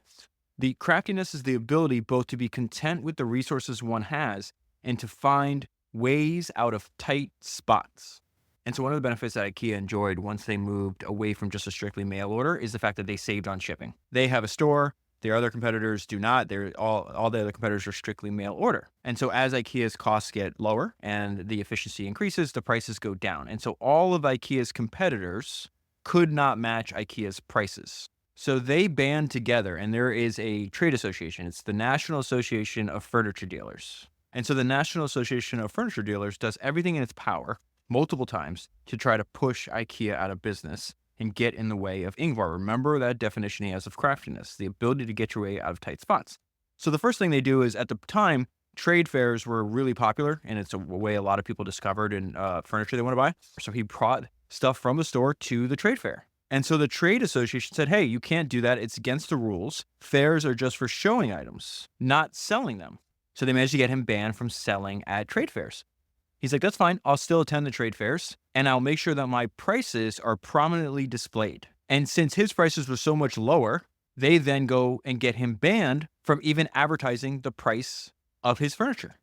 The craftiness is the ability both to be content with the resources one has and to find ways out of tight spots. And so one of the benefits that IKEA enjoyed once they moved away from just a strictly mail order is the fact that they saved on shipping. They have a store. Their other competitors do not. They're all the other competitors are strictly mail order. And so as IKEA's costs get lower and the efficiency increases, the prices go down. And so all of IKEA's competitors could not match IKEA's prices. So they band together, and there is a trade association. It's the National Association of Furniture Dealers. And so the National Association of Furniture Dealers does everything in its power multiple times to try to push IKEA out of business and get in the way of Ingvar. Remember that definition he has of craftiness, the ability to get your way out of tight spots. So the first thing they do is, at the time, trade fairs were really popular, and it's a way a lot of people discovered in furniture they want to buy. So he brought stuff from the store to the trade fair. And so the trade association said, hey, you can't do that. It's against the rules. Fairs are just for showing items, not selling them. So they managed to get him banned from selling at trade fairs. He's like, that's fine. I'll still attend the trade fairs, and I'll make sure that my prices are prominently displayed. And since his prices were so much lower, they then go and get him banned from even advertising the price of his furniture.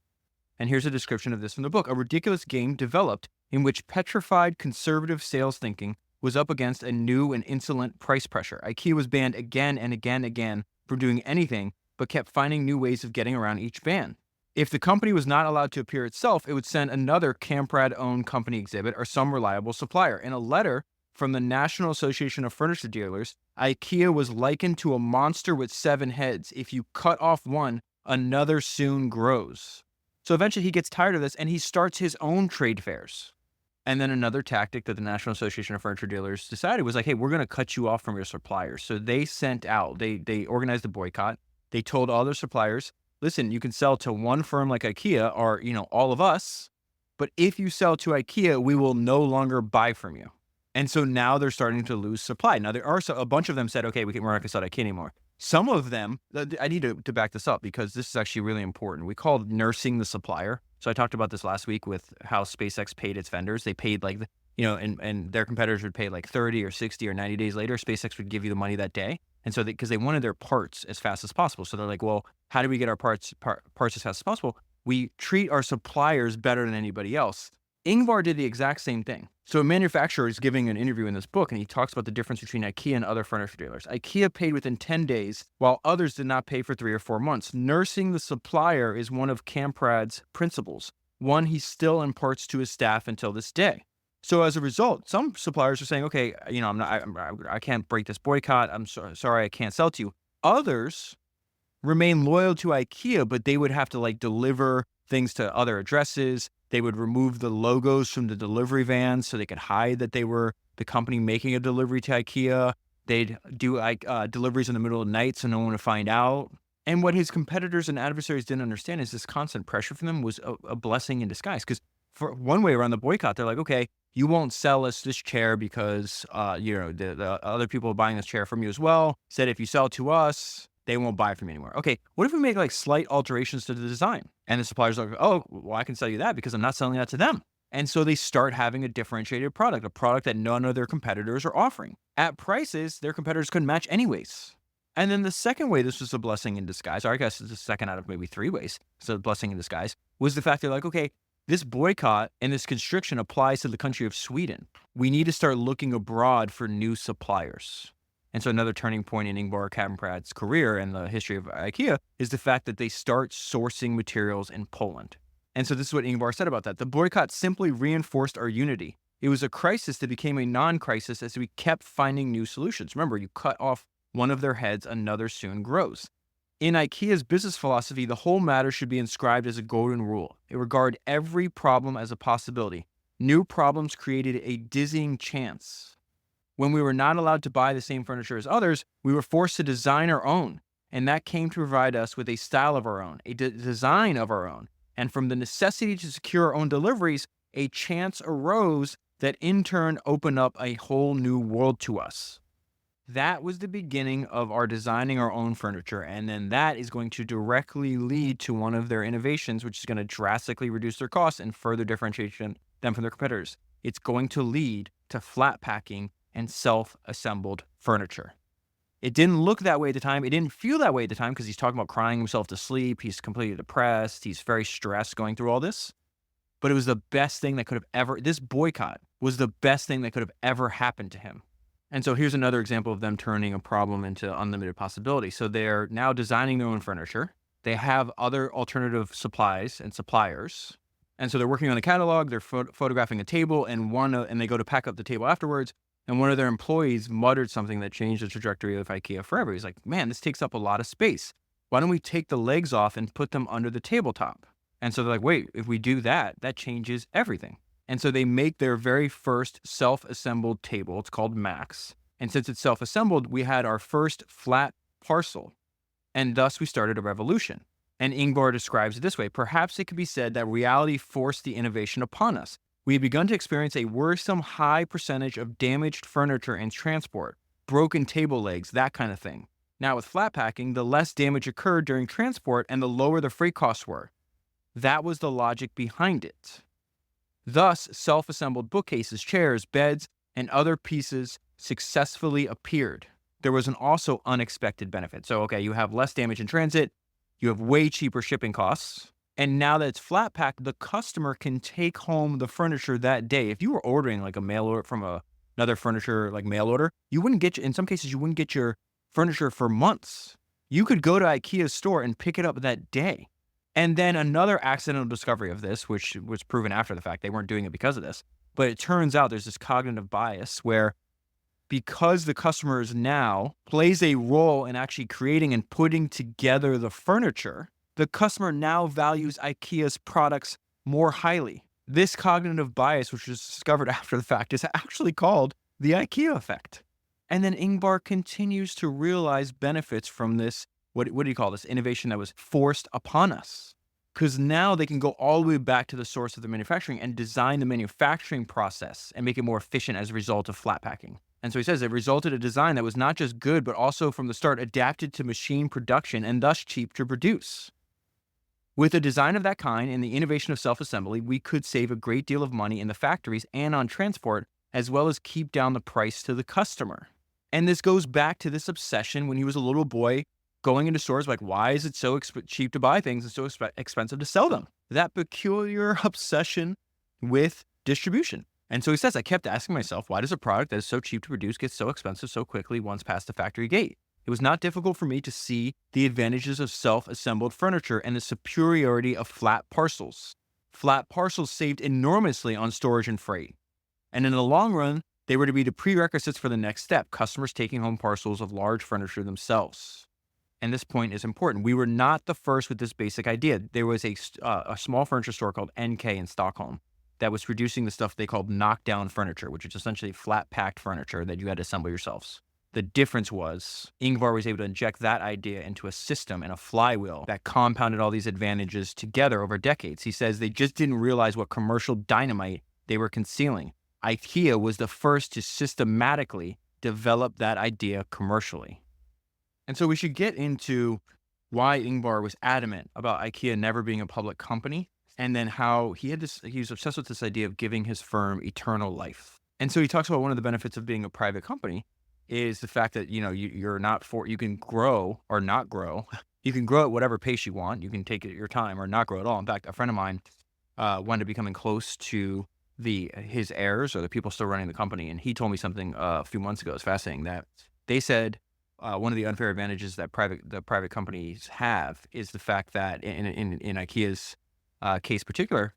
And here's a description of this from the book. A ridiculous game developed in which petrified conservative sales thinking was up against a new and insolent price pressure. IKEA was banned again and again and again from doing anything, but kept finding new ways of getting around each ban. If the company was not allowed to appear itself, it would send another Kamprad-owned company exhibit or some reliable supplier. In a letter from the National Association of Furniture Dealers, IKEA was likened to a monster with 7 heads. If you cut off one, another soon grows. So eventually he gets tired of this and he starts his own trade fairs. And then another tactic that the National Association of Furniture Dealers decided was like, hey, we're going to cut you off from your suppliers. So they sent out, they organized a boycott. They told all their suppliers, listen, you can sell to one firm like IKEA or, all of us, but if you sell to IKEA, we will no longer buy from you. And so now they're starting to lose supply. Now there are a bunch of them said, okay, we're not going to sell to IKEA anymore. Some of them, I need to back this up because this is actually really important. We call it nursing the supplier. So I talked about this last week with how SpaceX paid its vendors. They paid and their competitors would pay like 30 or 60 or 90 days later. SpaceX would give you the money that day. And so because they wanted their parts as fast as possible. So they're like, well, how do we get our parts as fast as possible? We treat our suppliers better than anybody else. Ingvar did the exact same thing. So a manufacturer is giving an interview in this book, and he talks about the difference between IKEA and other furniture dealers. IKEA paid within 10 days, while others did not pay for 3 or 4 months. Nursing the supplier is one of Kamprad's principles, one he still imparts to his staff until this day. So as a result, some suppliers are saying, okay, I can't break this boycott. I'm sorry, I can't sell to you. Others remain loyal to IKEA, but they would have to deliver things to other addresses. They would remove the logos from the delivery vans so they could hide that they were the company making a delivery to IKEA. They'd do deliveries in the middle of the night so no one would find out. And what his competitors and adversaries didn't understand is this constant pressure from them was a blessing in disguise. Because for one way around the boycott, they're like, okay, you won't sell us this chair because the other people buying this chair from you as well said if you sell to us, they won't buy from you anymore. Okay, what if we make slight alterations to the design? And the suppliers are like, oh, well, I can sell you that because I'm not selling that to them. And so they start having a differentiated product, a product that none of their competitors are offering at prices their competitors couldn't match anyways. And then the second way this was a blessing in disguise, or I guess it's the second out of maybe 3 ways, so blessing in disguise, was the fact they're like, okay, this boycott and this constriction applies to the country of Sweden. We need to start looking abroad for new suppliers. And so another turning point in Ingvar Kamprad's career and the history of IKEA is the fact that they start sourcing materials in Poland. And so this is what Ingvar said about that. The boycott simply reinforced our unity. It was a crisis that became a non-crisis as we kept finding new solutions. Remember, you cut off one of their heads, another soon grows. In IKEA's business philosophy, the whole matter should be inscribed as a golden rule. It regarded every problem as a possibility. New problems created a dizzying chance. When we were not allowed to buy the same furniture as others, we were forced to design our own. And that came to provide us with a style of our own, a design of our own. And from the necessity to secure our own deliveries, a chance arose that in turn opened up a whole new world to us. That was the beginning of our designing our own furniture. And then that is going to directly lead to one of their innovations, which is going to drastically reduce their costs and further differentiate them from their competitors. it's going to lead to flat packing and self-assembled furniture. It didn't look that way at the time. It didn't feel that way at the time because he's talking about crying himself to sleep. He's completely depressed. He's very stressed going through all this. But it was the best thing that could have ever, this boycott was the best thing that could have ever happened to him. And so here's another example of them turning a problem into unlimited possibility. So they're now designing their own furniture. They have other alternative supplies and suppliers. And so they're working on a catalog. They're photographing a table, and they go to pack up the table afterwards. And one of their employees muttered something that changed the trajectory of IKEA forever. He's like, man, this takes up a lot of space. Why don't we take the legs off and put them under the tabletop? And so they're like, wait, if we do that, that changes everything. And so they make their very first self-assembled table. It's called Max. And since it's self-assembled, we had our first flat parcel. And thus we started a revolution. And Ingvar describes it this way: perhaps it could be said that reality forced the innovation upon us. We had begun to experience a worrisome high percentage of damaged furniture in transport, broken table legs, that kind of thing. Now with flat packing, the less damage occurred during transport and the lower the freight costs were. That was the logic behind it. Thus, self-assembled bookcases, chairs, beds, and other pieces successfully appeared. There was an also unexpected benefit. So, okay, you have less damage in transit, you have way cheaper shipping costs, and now that it's flat packed, the customer can take home the furniture that day. If you were ordering like a mail order from another furniture like mail order, you wouldn't get, in some cases, you wouldn't get your furniture for months. You could go to IKEA's store and pick it up that day. And then another accidental discovery of this, which was proven after the fact, they weren't doing it because of this, but it turns out there's this cognitive bias where because the customer now plays a role in actually creating and putting together the furniture, the customer now values IKEA's products more highly. This cognitive bias, which was discovered after the fact, is actually called the IKEA effect. And then Ingvar continues to realize benefits from this, what do you call this, innovation that was forced upon us. Because now they can go all the way back to the source of the manufacturing and design the manufacturing process and make it more efficient as a result of flat packing. And so he says it resulted in a design that was not just good, but also from the start adapted to machine production and thus cheap to produce. With a design of that kind and the innovation of self-assembly, we could save a great deal of money in the factories and on transport, as well as keep down the price to the customer. And this goes back to this obsession when he was a little boy going into stores like, why is it so cheap to buy things and so expensive to sell them? That peculiar obsession with distribution. And so he says, I kept asking myself, why does a product that is so cheap to produce get so expensive so quickly once past the factory gate? It was not difficult for me to see the advantages of self-assembled furniture and the superiority of flat parcels. Flat parcels saved enormously on storage and freight. And in the long run, they were to be the prerequisites for the next step, customers taking home parcels of large furniture themselves. And this point is important. We were not the first with this basic idea. There was a small furniture store called NK in Stockholm that was producing the stuff they called knockdown furniture, which is essentially flat-packed furniture that you had to assemble yourselves. The difference was Ingvar was able to inject that idea into a system and a flywheel that compounded all these advantages together over decades. He says they just didn't realize what commercial dynamite they were concealing. IKEA was the first to systematically develop that idea commercially. And so we should get into why Ingvar was adamant about IKEA never being a public company, and then how he was obsessed with this idea of giving his firm eternal life. And so he talks about one of the benefits of being a private company is the fact that, you can grow or not grow. You can grow at whatever pace you want. You can take your time or not grow at all. In fact, a friend of mine wound up becoming close to his heirs or the people still running the company. And he told me something a few months ago. It's fascinating that they said one of the unfair advantages that the private companies have is the fact that in IKEA's case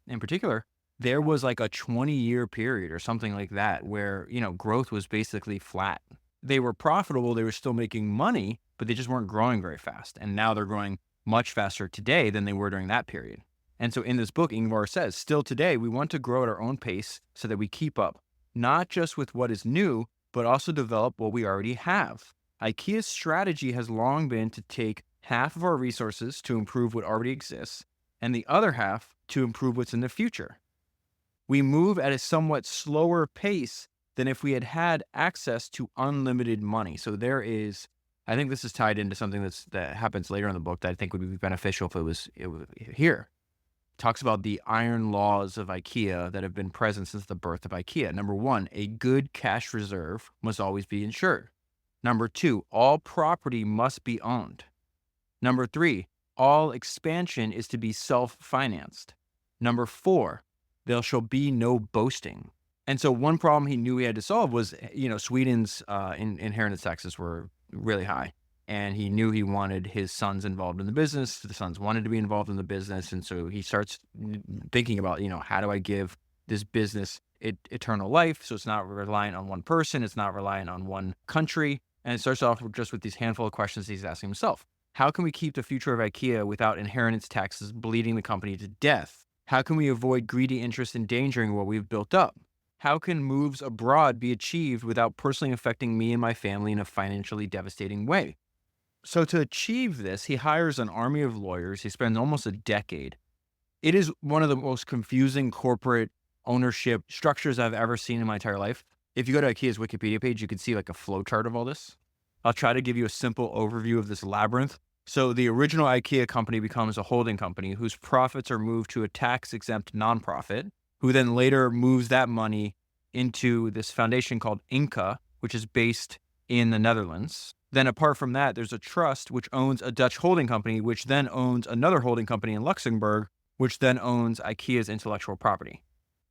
in particular, there was like a 20-year period or something like that where, growth was basically flat. They were profitable, they were still making money, but they just weren't growing very fast. And now they're growing much faster today than they were during that period. And so in this book, Ingvar says, still today, we want to grow at our own pace so that we keep up, not just with what is new, but also develop what we already have. IKEA's strategy has long been to take half of our resources to improve what already exists, and the other half to improve what's in the future. We move at a somewhat slower pace than if we had had access to unlimited money. So I think this is tied into something that happens later in the book that I think would be beneficial if it was here. Talks about the iron laws of IKEA that have been present since the birth of IKEA. Number one, a good cash reserve must always be insured. Number two, all property must be owned. Number three, all expansion is to be self-financed. Number four, there shall be no boasting. And so one problem he knew he had to solve was, Sweden's inheritance taxes were really high. And he knew he wanted his sons involved in the business. The sons wanted to be involved in the business. And so he starts thinking about, how do I give this business eternal life? So it's not reliant on one person. It's not reliant on one country. And it starts off just with these handful of questions he's asking himself. How can we keep the future of IKEA without inheritance taxes bleeding the company to death? How can we avoid greedy interest endangering what we've built up? How can moves abroad be achieved without personally affecting me and my family in a financially devastating way? So to achieve this, he hires an army of lawyers. He spends almost a decade. It is one of the most confusing corporate ownership structures I've ever seen in my entire life. If you go to IKEA's Wikipedia page, you can see like a flow chart of all this. I'll try to give you a simple overview of this labyrinth. So the original IKEA company becomes a holding company whose profits are moved to a tax-exempt nonprofit, who then later moves that money into this foundation called Inca, which is based in the Netherlands. Then apart from that, there's a trust which owns a Dutch holding company, which then owns another holding company in Luxembourg, which then owns IKEA's intellectual property.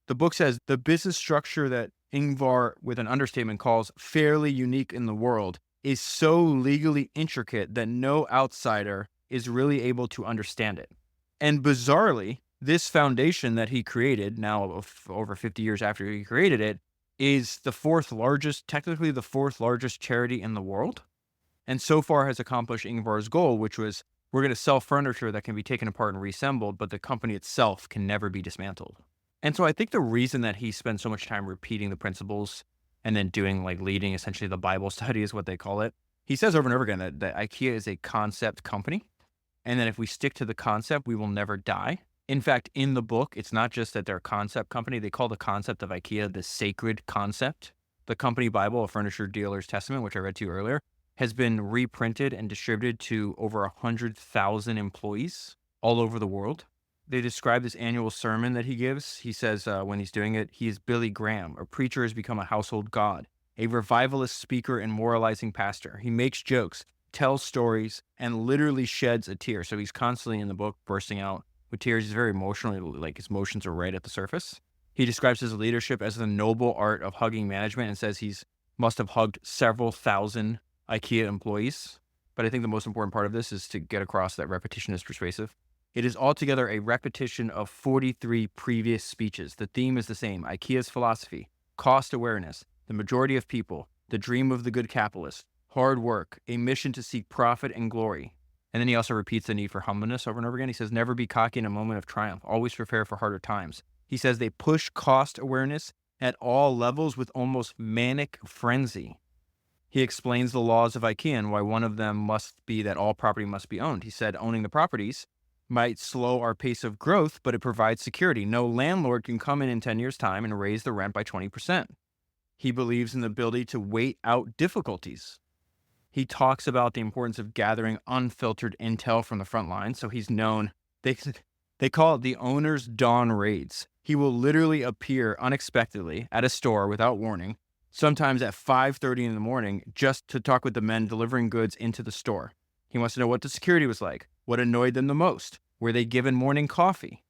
The book says the business structure that Ingvar, with an understatement, calls fairly unique in the world is so legally intricate that no outsider is really able to understand it. And bizarrely, this foundation that he created, now over 50 years after he created it, is technically the fourth largest charity in the world. And so far has accomplished Ingvar's goal, which was, we're going to sell furniture that can be taken apart and reassembled, but the company itself can never be dismantled. And so I think the reason that he spends so much time repeating the principles and then leading essentially the Bible study is what they call it. He says over and over again that IKEA is a concept company. And that if we stick to the concept, we will never die. In fact, in the book, it's not just that they're a concept company. They call the concept of IKEA the sacred concept. The company Bible, a furniture dealer's testament, which I read to you earlier, has been reprinted and distributed to over 100,000 employees all over the world. They describe this annual sermon that he gives. He says when he's doing it, he is Billy Graham. A preacher has become a household god, a revivalist speaker and moralizing pastor. He makes jokes, tells stories, and literally sheds a tear. So he's constantly in the book bursting out with tears. He's very emotional, like his emotions are right at the surface. He describes his leadership as the noble art of hugging management and says he's must have hugged several thousand IKEA employees. But I think the most important part of this is to get across that repetition is persuasive. It is altogether a repetition of 43 previous speeches. The theme is the same: IKEA's philosophy, cost awareness, the majority of people, the dream of the good capitalist, hard work, a mission to seek profit and glory. And then he also repeats the need for humbleness over and over again. He says, never be cocky in a moment of triumph. Always prepare for harder times. He says they push cost awareness at all levels with almost manic frenzy. He explains the laws of IKEA and why one of them must be that all property must be owned. He said owning the properties might slow our pace of growth, but it provides security. No landlord can come in 10 years' time and raise the rent by 20%. He believes in the ability to wait out difficulties. He talks about the importance of gathering unfiltered intel from the front line. So he's known, they call it the owner's dawn raids. He will literally appear unexpectedly at a store without warning, sometimes at 5:30 in the morning, just to talk with the men delivering goods into the store. He wants to know what the security was like, what annoyed them the most, were they given morning coffee.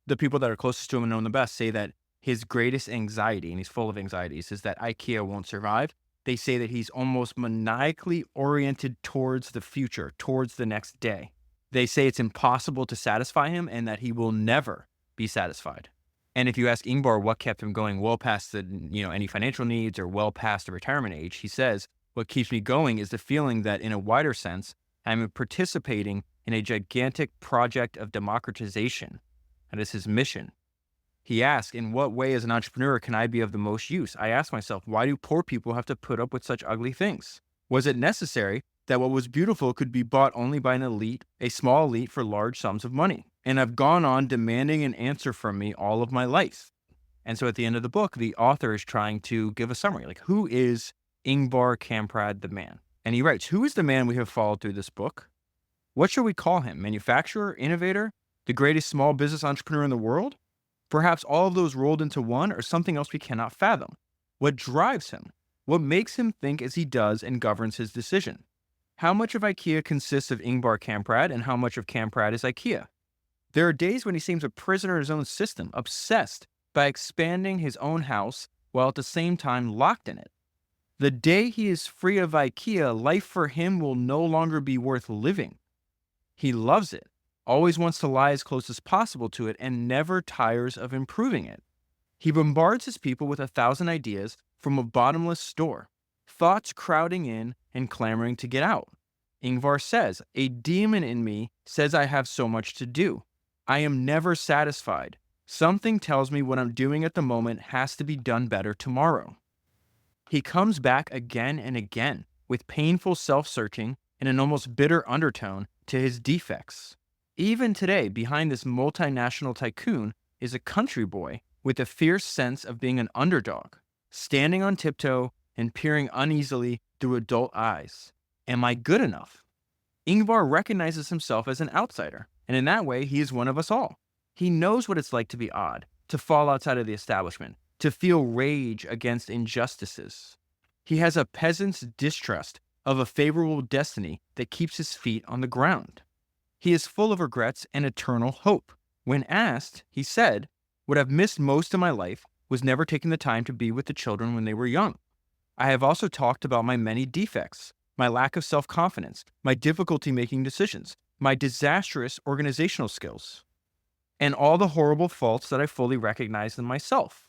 The people that are closest to him and know him the best say that his greatest anxiety, and he's full of anxieties, is that IKEA won't survive. They say that he's almost maniacally oriented towards the future, towards the next day. They say it's impossible to satisfy him and that he will never be satisfied. And if you ask Ingvar what kept him going well past any financial needs or well past the retirement age, he says, what keeps me going is the feeling that in a wider sense, I'm participating in a gigantic project of democratization. That is his mission. He asks, in what way as an entrepreneur can I be of the most use? I ask myself, why do poor people have to put up with such ugly things? Was it necessary that what was beautiful could be bought only by an elite, a small elite, for large sums of money? And I've gone on demanding an answer from me all of my life. And so at the end of the book, the author is trying to give a summary. Like, who is Ingvar Kamprad the man? And he writes, who is the man we have followed through this book? What should we call him? Manufacturer? Innovator? The greatest small business entrepreneur in the world? Perhaps all of those rolled into one or something else we cannot fathom. What drives him? What makes him think as he does and governs his decision? How much of IKEA consists of Ingvar Kamprad and how much of Kamprad is IKEA? There are days when he seems a prisoner in his own system, obsessed by expanding his own house while at the same time locked in it. The day he is free of IKEA, life for him will no longer be worth living. He loves it, always wants to lie as close as possible to it, and never tires of improving it. He bombards his people with 1,000 ideas from a bottomless store, thoughts crowding in and clamoring to get out. Ingvar says, "A demon in me says I have so much to do. I am never satisfied. Something tells me what I'm doing at the moment has to be done better tomorrow." He comes back again and again with painful self-searching and an almost bitter undertone to his defects. Even today, behind this multinational tycoon is a country boy with a fierce sense of being an underdog, standing on tiptoe and peering uneasily through adult eyes. Am I good enough? Ingvar recognizes himself as an outsider, and in that way, he is one of us all. He knows what it's like to be odd, to fall outside of the establishment, to feel rage against injustices. He has a peasant's distrust of a favorable destiny that keeps his feet on the ground. He is full of regrets and eternal hope. When asked, he said, "What I've missed most in my life was never taking the time to be with the children when they were young. I have also talked about my many defects, my lack of self-confidence, my difficulty making decisions, my disastrous organizational skills, and all the horrible faults that I fully recognize in myself.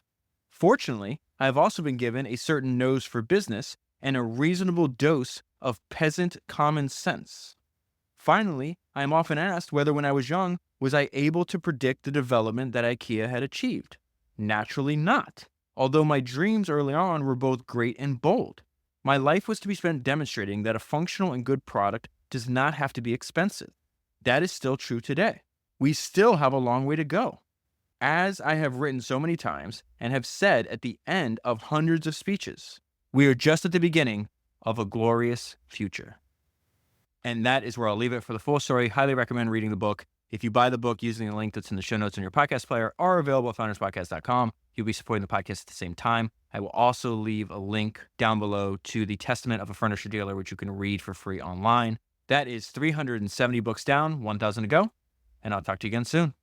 Fortunately, I have also been given a certain nose for business and a reasonable dose of peasant common sense. Finally, I am often asked whether when I was young, was I able to predict the development that IKEA had achieved? Naturally not, although my dreams early on were both great and bold. My life was to be spent demonstrating that a functional and good product does not have to be expensive. That is still true today. We still have a long way to go. As I have written so many times and have said at the end of hundreds of speeches, we are just at the beginning of a glorious future." And that is where I'll leave it for the full story. Highly recommend reading the book. If you buy the book using the link that's in the show notes on your podcast player or available at founderspodcast.com, you'll be supporting the podcast at the same time. I will also leave a link down below to the Testament of a Furniture Dealer, which you can read for free online. That is 370 books down, 1,000 to go, and I'll talk to you again soon.